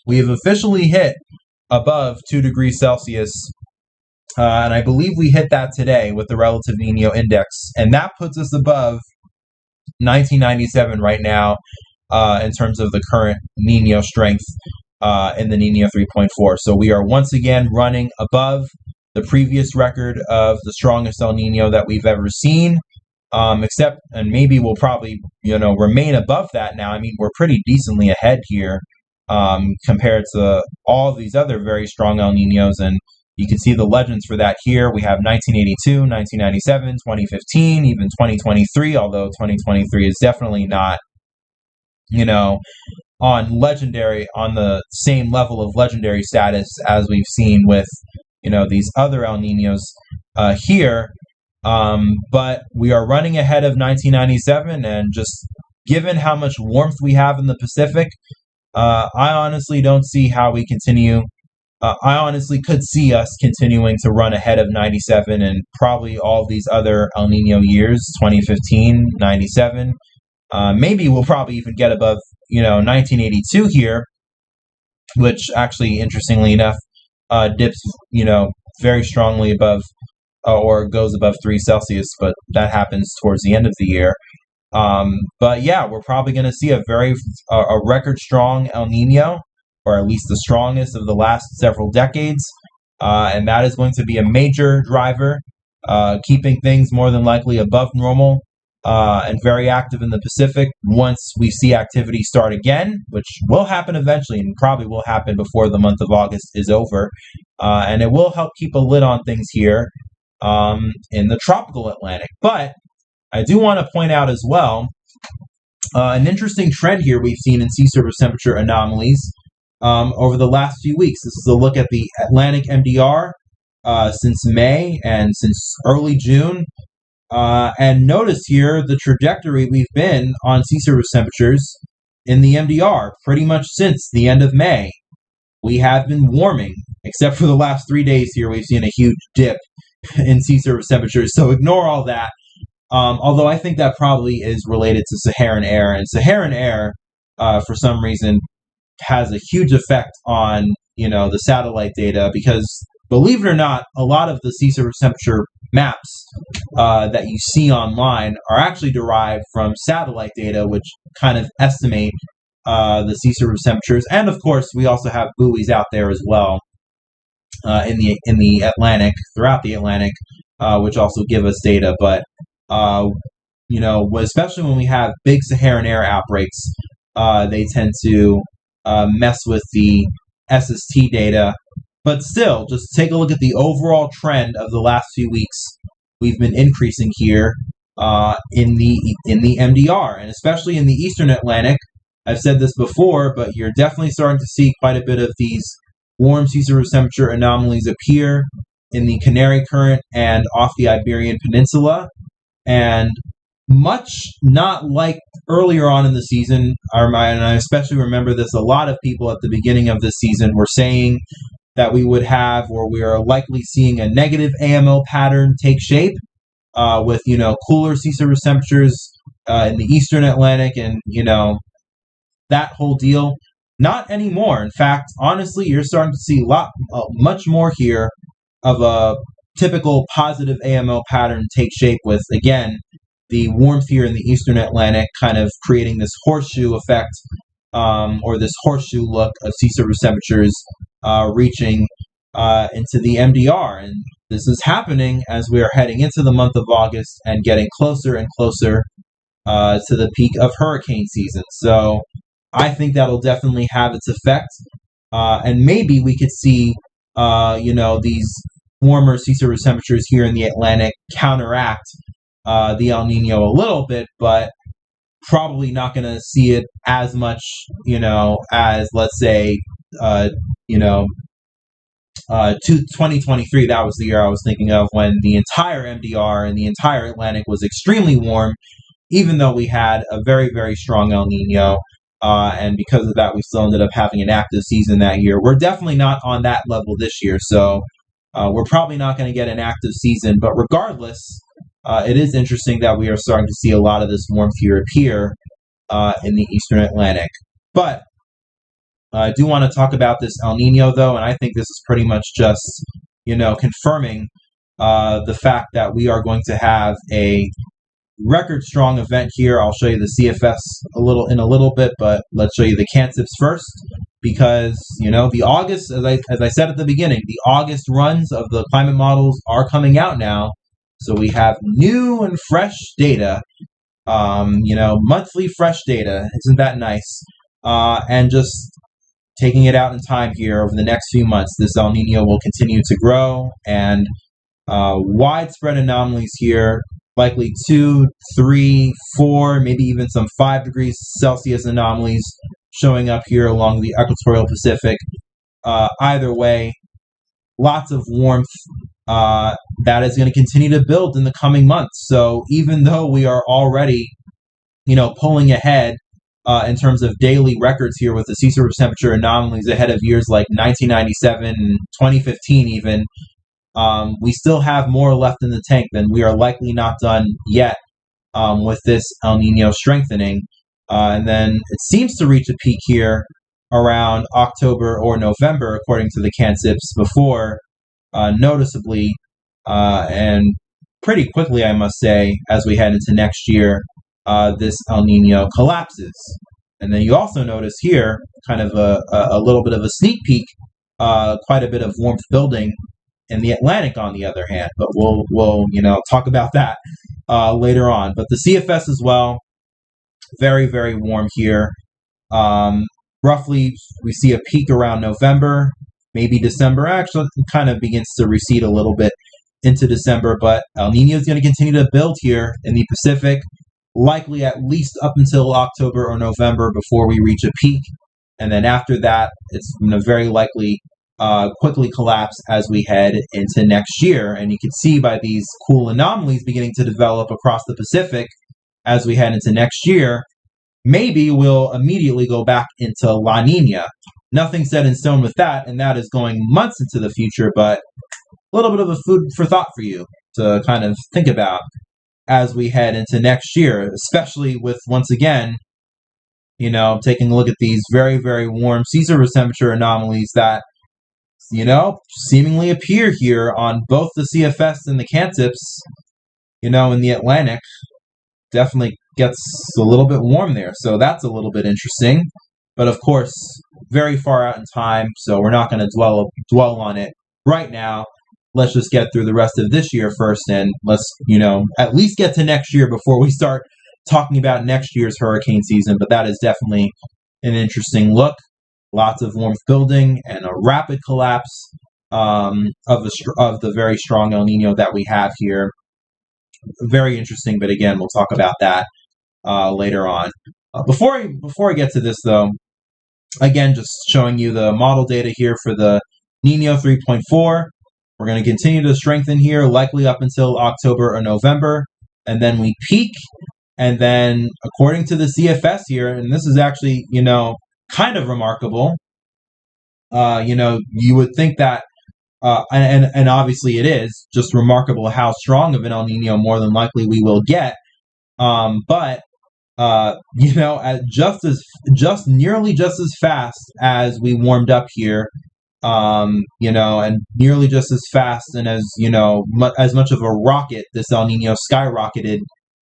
we have officially hit above 2 degrees Celsius. And I believe we hit that today with the relative Nino index. And that puts us above 1997 right now in terms of the current Nino strength in the Nino 3.4. So we are once again running above the previous record of the strongest El Nino that we've ever seen. Except, and maybe we'll probably, remain above that now. I mean, we're pretty decently ahead here compared to all these other very strong El Ninos. And you can see the legends for that here. We have 1982, 1997, 2015, even 2023, although 2023 is definitely not, on the same level of legendary status as we've seen with, these other El Ninos here. But we are running ahead of 1997, and just given how much warmth we have in the Pacific, I honestly don't see how we continue. I honestly could see us continuing to run ahead of 97 and probably all of these other El Nino years, 2015, 97. Maybe we'll probably even get above, 1982 here, which actually, interestingly enough, dips, very strongly above or goes above 3 Celsius, but that happens towards the end of the year. But yeah, we're probably going to see a record strong El Nino, or at least the strongest of the last several decades. And that is going to be a major driver, keeping things more than likely above normal, and very active in the Pacific once we see activity start again, which will happen eventually and probably will happen before the month of August is over. And it will help keep a lid on things here in the tropical Atlantic. But I do want to point out as well an interesting trend here we've seen in sea surface temperature anomalies over the last few weeks. This is a look at the Atlantic MDR since May and since early June. And notice here the trajectory we've been on sea surface temperatures in the MDR pretty much since the end of May. We have been warming, except for the last 3 days here. We've seen a huge dip in sea surface temperatures, so ignore all that. Although I think that probably is related to Saharan air, and Saharan air, for some reason, has a huge effect on the satellite data, because believe it or not, a lot of the sea surface temperature maps that you see online are actually derived from satellite data, which kind of estimate the sea surface temperatures. And of course, we also have buoys out there as well in the Atlantic, throughout the Atlantic, which also give us data. But especially when we have big Saharan air outbreaks, they tend to mess with the SST data. But still, just take a look at the overall trend of the last few weeks. We've been increasing here in the MDR, and especially in the Eastern Atlantic. I've said this before, but you're definitely starting to see quite a bit of these warm sea surface temperature anomalies appear in the Canary Current and off the Iberian Peninsula. And much not like earlier on in the season, and I especially remember this, a lot of people at the beginning of this season were saying that we would have, or we are likely seeing, a negative AMO pattern take shape with, cooler sea surface temperatures in the Eastern Atlantic and, that whole deal. Not anymore. In fact, honestly, you're starting to see much more here of a typical positive AMO pattern take shape with, again, the warmth here in the Eastern Atlantic kind of creating this horseshoe effect, or this horseshoe look of sea surface temperatures reaching into the MDR. And this is happening as we are heading into the month of August and getting closer and closer to the peak of hurricane season. So I think that'll definitely have its effect. And maybe we could see, these warmer sea surface temperatures here in the Atlantic counteract the El Nino a little bit, but probably not going to see it as much, as, let's say, 2023. That was the year I was thinking of, when the entire MDR and the entire Atlantic was extremely warm, even though we had a very, very strong El Nino. And because of that, we still ended up having an active season that year. We're definitely not on that level this year, so we're probably not going to get an active season. But regardless, it is interesting that we are starting to see a lot of this warmth here appear in the Eastern Atlantic. But I do want to talk about this El Nino, though, and I think this is pretty much just, confirming the fact that we are going to have a record strong event here. I'll show you the CFS in a little bit, but let's show you the CANCIPS first, because the August, as I said at the beginning, the August runs of the climate models are coming out now, so we have new and fresh data, monthly fresh data. Isn't that nice? And just taking it out in time here over the next few months, this El Nino will continue to grow, and widespread anomalies here. Likely 2, 3, 4, maybe even some 5 degrees Celsius anomalies showing up here along the equatorial Pacific. Either way, lots of warmth that is going to continue to build in the coming months. So even though we are already, pulling ahead in terms of daily records here with the sea surface temperature anomalies ahead of years like 1997 and 2015 even, we still have more left in the tank. Than we are likely not done yet with this El Nino strengthening. And then it seems to reach a peak here around October or November, according to the CANCIPS, before noticeably and pretty quickly, I must say, as we head into next year, this El Nino collapses. And then you also notice here, kind of a little bit of a sneak peek, quite a bit of warmth building in the Atlantic, on the other hand. But we'll talk about that later on. But the CFS as well, very, very warm here. Roughly, we see a peak around November, maybe December. Actually, it kind of begins to recede a little bit into December, but El Nino is going to continue to build here in the Pacific, likely at least up until October or November before we reach a peak. And then after that, it's going to very likely quickly collapse as we head into next year. And you can see by these cool anomalies beginning to develop across the Pacific as we head into next year, maybe we'll immediately go back into La Nina. Nothing set in stone with that, and that is going months into the future, but a little bit of a food for thought for you to kind of think about as we head into next year, especially with, once again, taking a look at these very, very warm sea surface temperature anomalies that, seemingly appear here on both the CFS and the CANTIPS, in the Atlantic. Definitely gets a little bit warm there, so that's a little bit interesting. But of course, very far out in time, so we're not going to dwell on it right now. Let's just get through the rest of this year first, and let's, at least get to next year before we start talking about next year's hurricane season. But that is definitely an interesting look. Lots of warmth building and a rapid collapse of the very strong El Nino that we have here. Very interesting, but again, we'll talk about that later on. Before I get to this, though, again, just showing you the model data here for the Nino 3.4. We're going to continue to strengthen here, likely up until October or November, and then we peak. And then, according to the CFS here, and this is actually, kind of remarkable. You would think that, and obviously it is just remarkable how strong of an El Nino more than likely we will get. But at nearly just as fast as we warmed up here. And nearly just as fast and as as much of a rocket this El Nino skyrocketed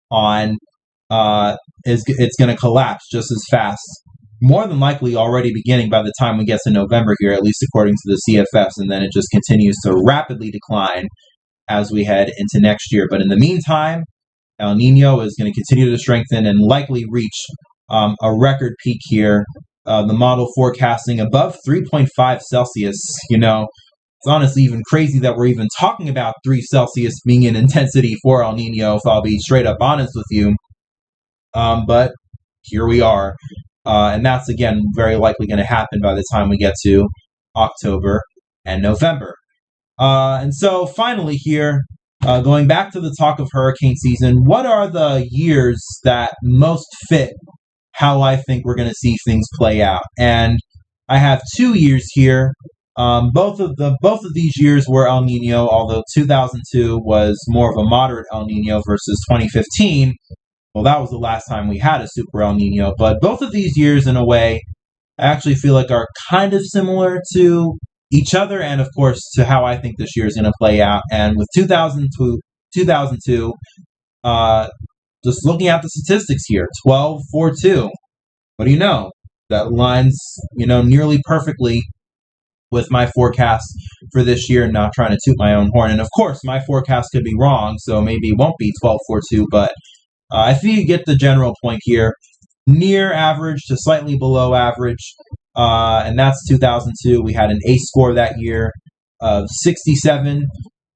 on, it's going to collapse just as fast. More than likely already beginning by the time we get to November here, at least according to the CFS, and then it just continues to rapidly decline as we head into next year. But in the meantime, El Nino is going to continue to strengthen and likely reach a record peak here. The model forecasting above 3.5 Celsius. It's honestly even crazy that we're even talking about 3 Celsius being an intensity for El Nino, if I'll be straight up honest with you. But here we are. And that's, again, very likely going to happen by the time we get to October and November. And so finally here, going back to the talk of hurricane season, what are the years that most fit how I think we're going to see things play out? And I have 2 years here. Both of these years were El Nino, although 2002 was more of a moderate El Nino versus 2015. Well, that was the last time we had a super El Nino. But both of these years, in a way, I actually feel like are kind of similar to each other, and of course to how I think this year is going to play out. And with 2002, just looking at the statistics here, 12-4-2. What do you know? That lines, nearly perfectly with my forecast for this year. Not trying to toot my own horn, and of course my forecast could be wrong, so maybe it won't be 12-4-2. But I think you get the general point here. Near average to slightly below average, and that's 2002. We had an ACE score that year of 67,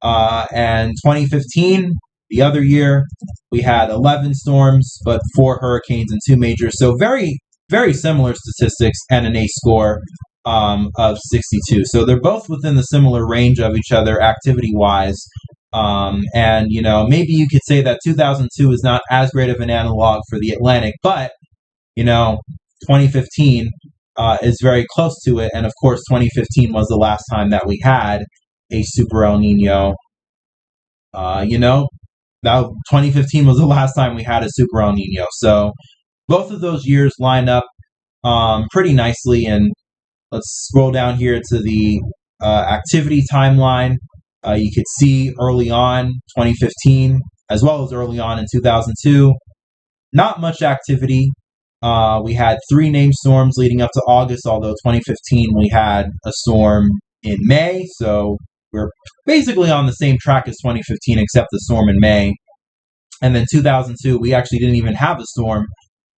and 2015, the other year, we had 11 storms, but 4 hurricanes and 2 majors. So very, very similar statistics and an ACE score of 62. So they're both within the similar range of each other activity-wise. And, maybe you could say that 2002 is not as great of an analog for the Atlantic, but 2015 is very close to it. And of course, 2015 was the last time that we had a super El Nino. Now 2015 was the last time we had a super El Nino. So both of those years line up pretty nicely. And let's scroll down here to the activity timeline. You could see early on 2015, as well as early on in 2002, not much activity. We had 3 named storms leading up to August, although 2015 we had a storm in May, so we're basically on the same track as 2015 except the storm in May. And then 2002, we actually didn't even have a storm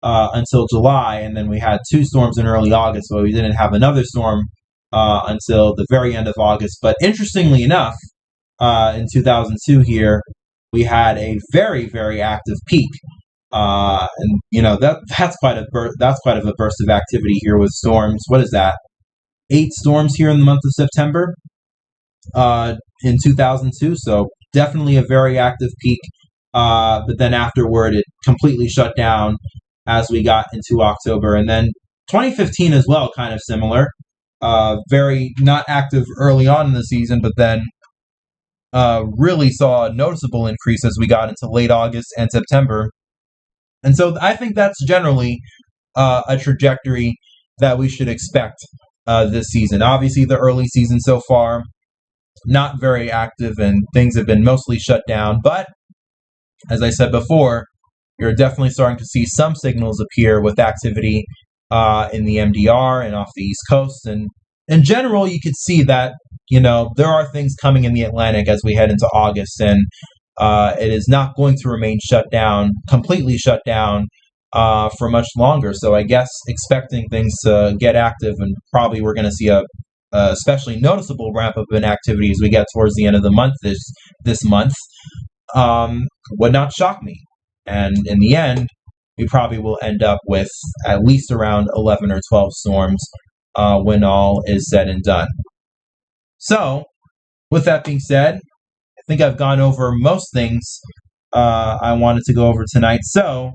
until July, and then we had 2 storms in early August, but we didn't have another storm until the very end of August. But interestingly enough, in 2002 here, we had a very, very active peak. And that's quite a burst of activity here with storms. What is that? 8 storms here in the month of September in 2002. So definitely a very active peak. But then afterward, it completely shut down as we got into October. And then 2015 as well, kind of similar. Very not active early on in the season, but then really saw a noticeable increase as we got into late August and September. And so I think that's generally a trajectory that we should expect this season. Obviously, the early season so far, not very active, and things have been mostly shut down. But as I said before, you're definitely starting to see some signals appear with activity in the MDR and off the East Coast. And in general, you could see that, there are things coming in the Atlantic as we head into August, and it is not going to remain completely shut down for much longer. So I guess expecting things to get active, and probably we're going to see a especially noticeable ramp up in activity as we get towards the end of the month this month, would not shock me. And in the end, we probably will end up with at least around 11 or 12 storms when all is said and done. So, with that being said, I think I've gone over most things I wanted to go over tonight. So,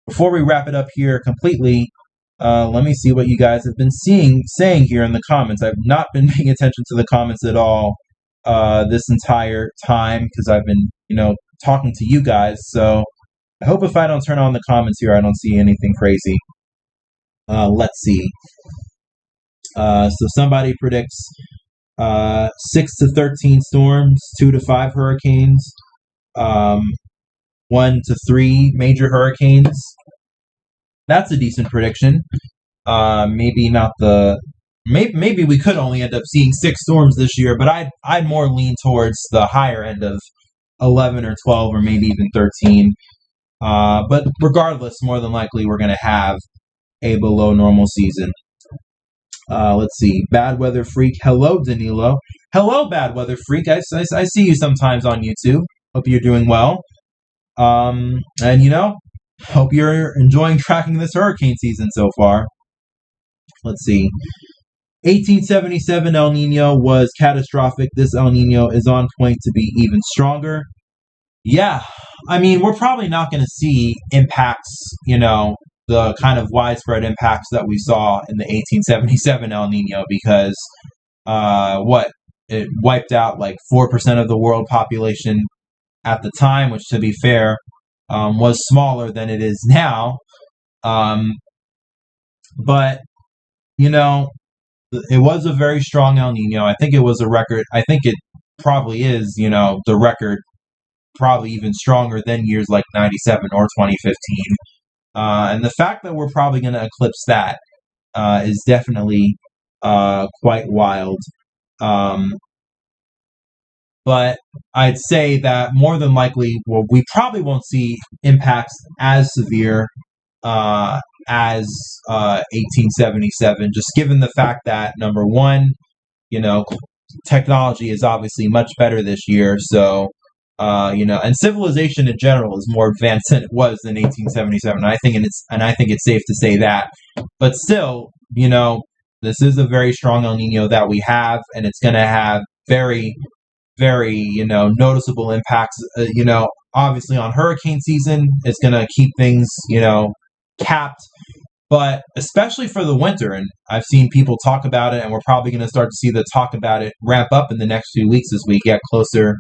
before we wrap it up here completely, let me see what you guys have been saying here in the comments. I've not been paying attention to the comments at all this entire time because I've been, talking to you guys. So, I hope if I don't turn on the comments here, I don't see anything crazy. Let's see. So somebody predicts 6 to 13 storms, 2 to 5 hurricanes, 1 to 3 major hurricanes. That's a decent prediction. Maybe not maybe we could only end up seeing 6 storms this year, but I'd more lean towards the higher end of 11 or 12 or maybe even 13. But regardless, more than likely we're going to have a below normal season. Let's see. Bad Weather Freak. Hello, Danilo. Hello, Bad Weather Freak. I see you sometimes on YouTube. Hope you're doing well. And, hope you're enjoying tracking this hurricane season so far. Let's see. 1877 El Nino was catastrophic. This El Nino is on point to be even stronger. Yeah, I mean, we're probably not going to see impacts, the kind of widespread impacts that we saw in the 1877 El Nino because, it wiped out like 4% of the world population at the time, which to be fair, was smaller than it is now. But, it was a very strong El Nino. I think it was a record. I think it probably is, the record, probably even stronger than years like 97 or 2015. And the fact that we're probably going to eclipse that is definitely quite wild. But I'd say that more than likely, we probably won't see impacts as severe as 1877, just given the fact that, number one, technology is obviously much better this year, so, and civilization in general is more advanced than it was in 1877. I think it's safe to say that. But still, this is a very strong El Nino that we have, and it's going to have very, very, noticeable impacts. Obviously on hurricane season, it's going to keep things, capped. But especially for the winter, and I've seen people talk about it, and we're probably going to start to see the talk about it ramp up in the next few weeks as we get closer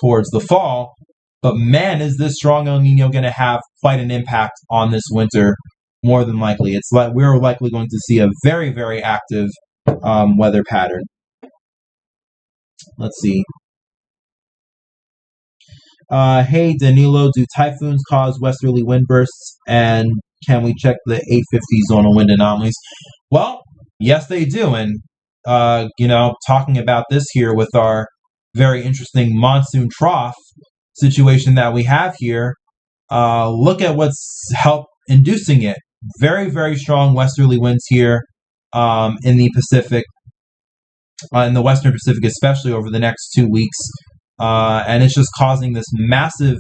towards the fall. But man, is this strong El Nino going to have quite an impact on this winter? More than likely, it's like we're likely going to see a very, very active weather pattern. Let's see. Hey Danilo, do typhoons cause westerly wind bursts? And can we check the 850 zonal wind anomalies? Well, yes, they do. And, talking about this here with our very interesting monsoon trough situation that we have here, look at what's helped inducing it. Very, very strong westerly winds here in the Pacific, in the Western Pacific, especially over the next 2 weeks. And it's just causing this massive,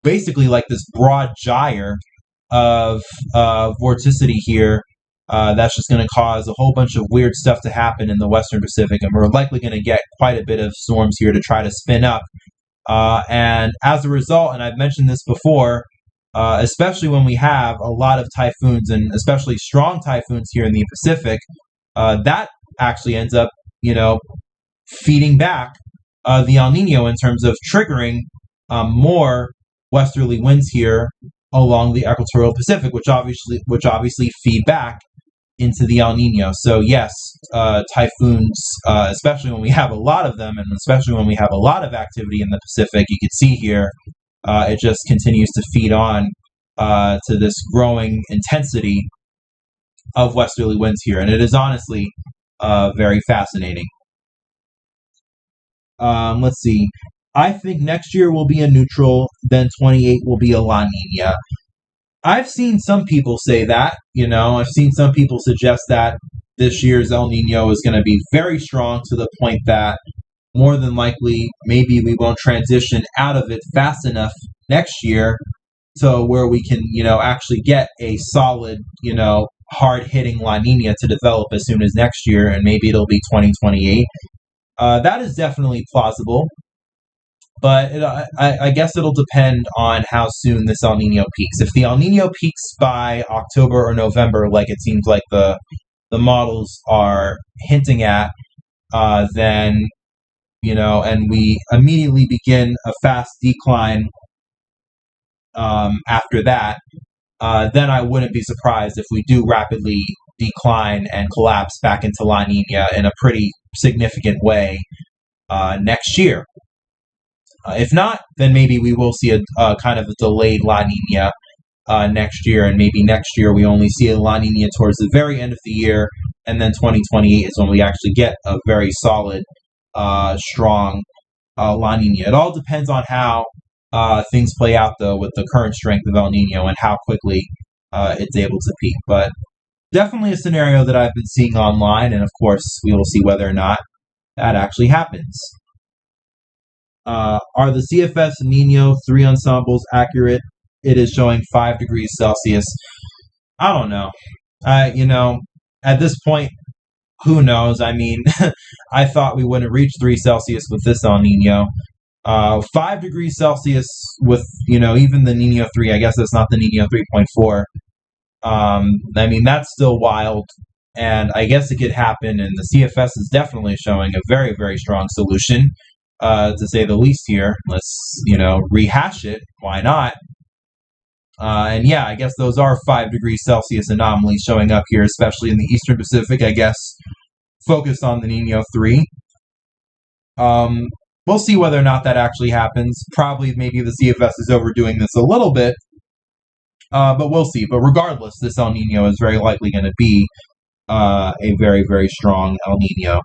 basically like this broad gyre of vorticity here. That's just going to cause a whole bunch of weird stuff to happen in the Western Pacific, and we're likely going to get quite a bit of storms here to try to spin up. And as a result, and I've mentioned this before, especially when we have a lot of typhoons, and especially strong typhoons here in the Pacific, that actually ends up, feeding back the El Nino in terms of triggering more westerly winds here along the equatorial Pacific, which obviously feed back into the El Nino. So yes, typhoons, especially when we have a lot of them, and especially when we have a lot of activity in the Pacific, you can see here, it just continues to feed on to this growing intensity of westerly winds here, and it is honestly very fascinating. Let's see. I think next year will be a neutral, then 28 will be a La Nina. I've seen some people say that, I've seen some people suggest that this year's El Nino is going to be very strong to the point that more than likely, maybe we won't transition out of it fast enough next year to where we can, actually get a solid, hard-hitting La Nina to develop as soon as next year, and maybe it'll be 2028. That is definitely plausible, but I guess it'll depend on how soon this El Nino peaks. If the El Nino peaks by October or November, like it seems like the models are hinting at, then, and we immediately begin a fast decline after that, then I wouldn't be surprised if we do rapidly decline and collapse back into La Nina in a pretty significant way next year. If not, then maybe we will see a kind of a delayed La Nina next year, and maybe next year we only see a La Nina towards the very end of the year, and then 2028 is when we actually get a very solid, strong La Nina. It all depends on how things play out, though, with the current strength of El Nino and how quickly it's able to peak. But definitely a scenario that I've been seeing online, and of course we will see whether or not that actually happens. Are the CFS Nino 3 ensembles accurate? It is showing 5 degrees Celsius. I don't know. At this point, who knows? I mean, I thought we wouldn't reach 3 Celsius with this El Nino. 5 degrees Celsius with, even the Nino 3, I guess that's not the Nino 3.4. I mean, that's still wild, and I guess it could happen, and the CFS is definitely showing a very, very strong solution, to say the least here. Let's, rehash it. Why not? And yeah, I guess those are 5 degrees Celsius anomalies showing up here, especially in the Eastern Pacific, I guess, focused on the Nino 3. We'll see whether or not that actually happens. Probably, maybe the CFS is overdoing this a little bit, but we'll see. But regardless, this El Nino is very likely going to be a very, very strong El Nino.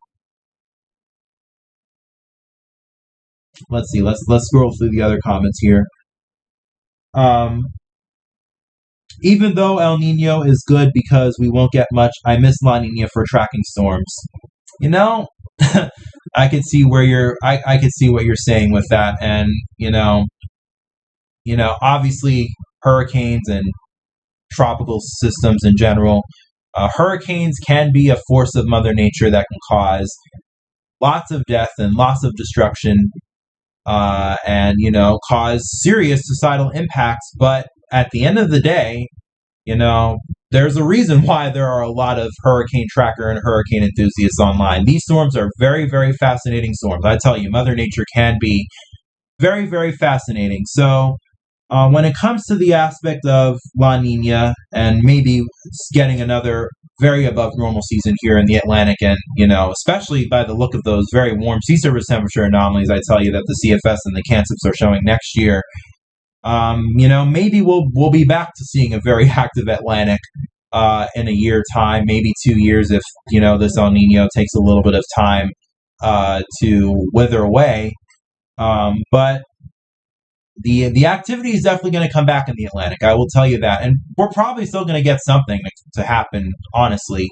Let's see. Let's scroll through the other comments here. Even though El Nino is good because we won't get much, I miss La Nina for tracking storms. I could see where I could see what you're saying with that, and obviously hurricanes and tropical systems in general. Hurricanes can be a force of Mother Nature that can cause lots of death and lots of destruction, and cause serious societal impacts. But at the end of the day, there's a reason why there are a lot of hurricane tracker and hurricane enthusiasts online. These storms are very, very fascinating storms. I tell you, Mother Nature can be very, very fascinating. So, When it comes to the aspect of La Nina and maybe getting another very above normal season here in the Atlantic, and especially by the look of those very warm sea surface temperature anomalies, I tell you that the CFS and the CANCIPs are showing next year. Maybe we'll be back to seeing a very active Atlantic in a year time, maybe 2 years if this El Nino takes a little bit of time to wither away. But the activity is definitely going to come back in the Atlantic. I will tell you that, and we're probably still going to get something to happen. Honestly,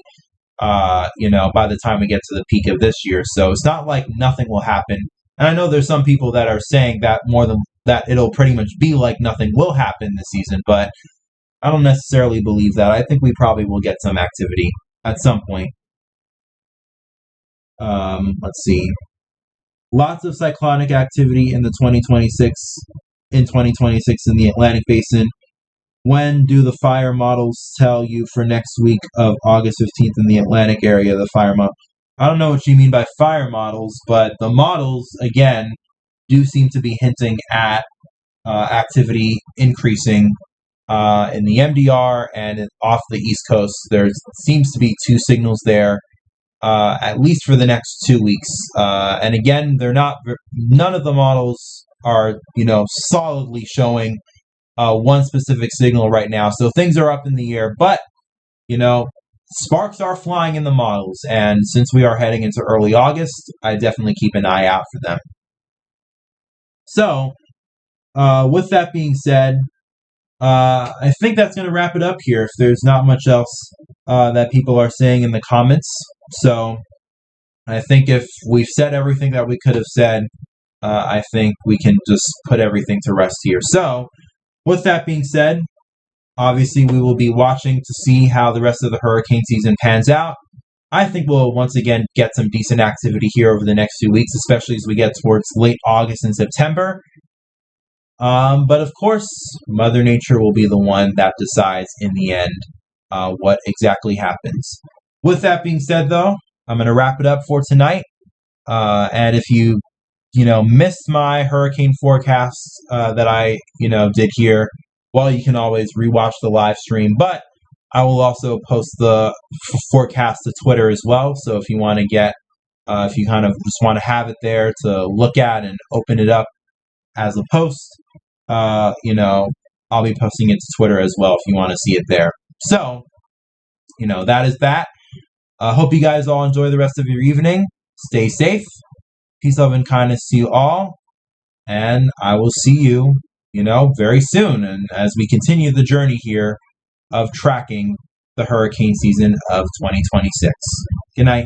by the time we get to the peak of this year, so it's not like nothing will happen. And I know there's some people that are saying that more than that it'll pretty much be like nothing will happen this season, but I don't necessarily believe that. I think we probably will get some activity at some point. Let's see. Lots of cyclonic activity in 2026 in the Atlantic Basin. When do the fire models tell you for next week of August 15th in the Atlantic area, the fire model? I don't know what you mean by fire models, but the models, again, do seem to be hinting at activity increasing in the MDR and off the East Coast. There seems to be two signals there, at least for the next 2 weeks. And again, none of the models are, solidly showing one specific signal right now. So things are up in the air, but, sparks are flying in the models. And since we are heading into early August, I definitely keep an eye out for them. So, with that being said, I think that's going to wrap it up here if there's not much else that people are saying in the comments. So I think if we've said everything that we could have said, I think we can just put everything to rest here. So with that being said, obviously we will be watching to see how the rest of the hurricane season pans out. I think we'll once again get some decent activity here over the next 2 weeks, especially as we get towards late August and September. But of course, Mother Nature will be the one that decides in the end what exactly happens. With that being said, though, I'm going to wrap it up for tonight. And if you missed my hurricane forecast that I did here, well, you can always rewatch the live stream. But I will also post the forecast to Twitter as well. So if you want to if you kind of just want to have it there to look at and open it up as a post, I'll be posting it to Twitter as well if you want to see it there. So, that is that. I hope you guys all enjoy the rest of your evening. Stay safe. Peace, love, and kindness to you all. And I will see you, very soon. And as we continue the journey here of tracking the hurricane season of 2026. Good night.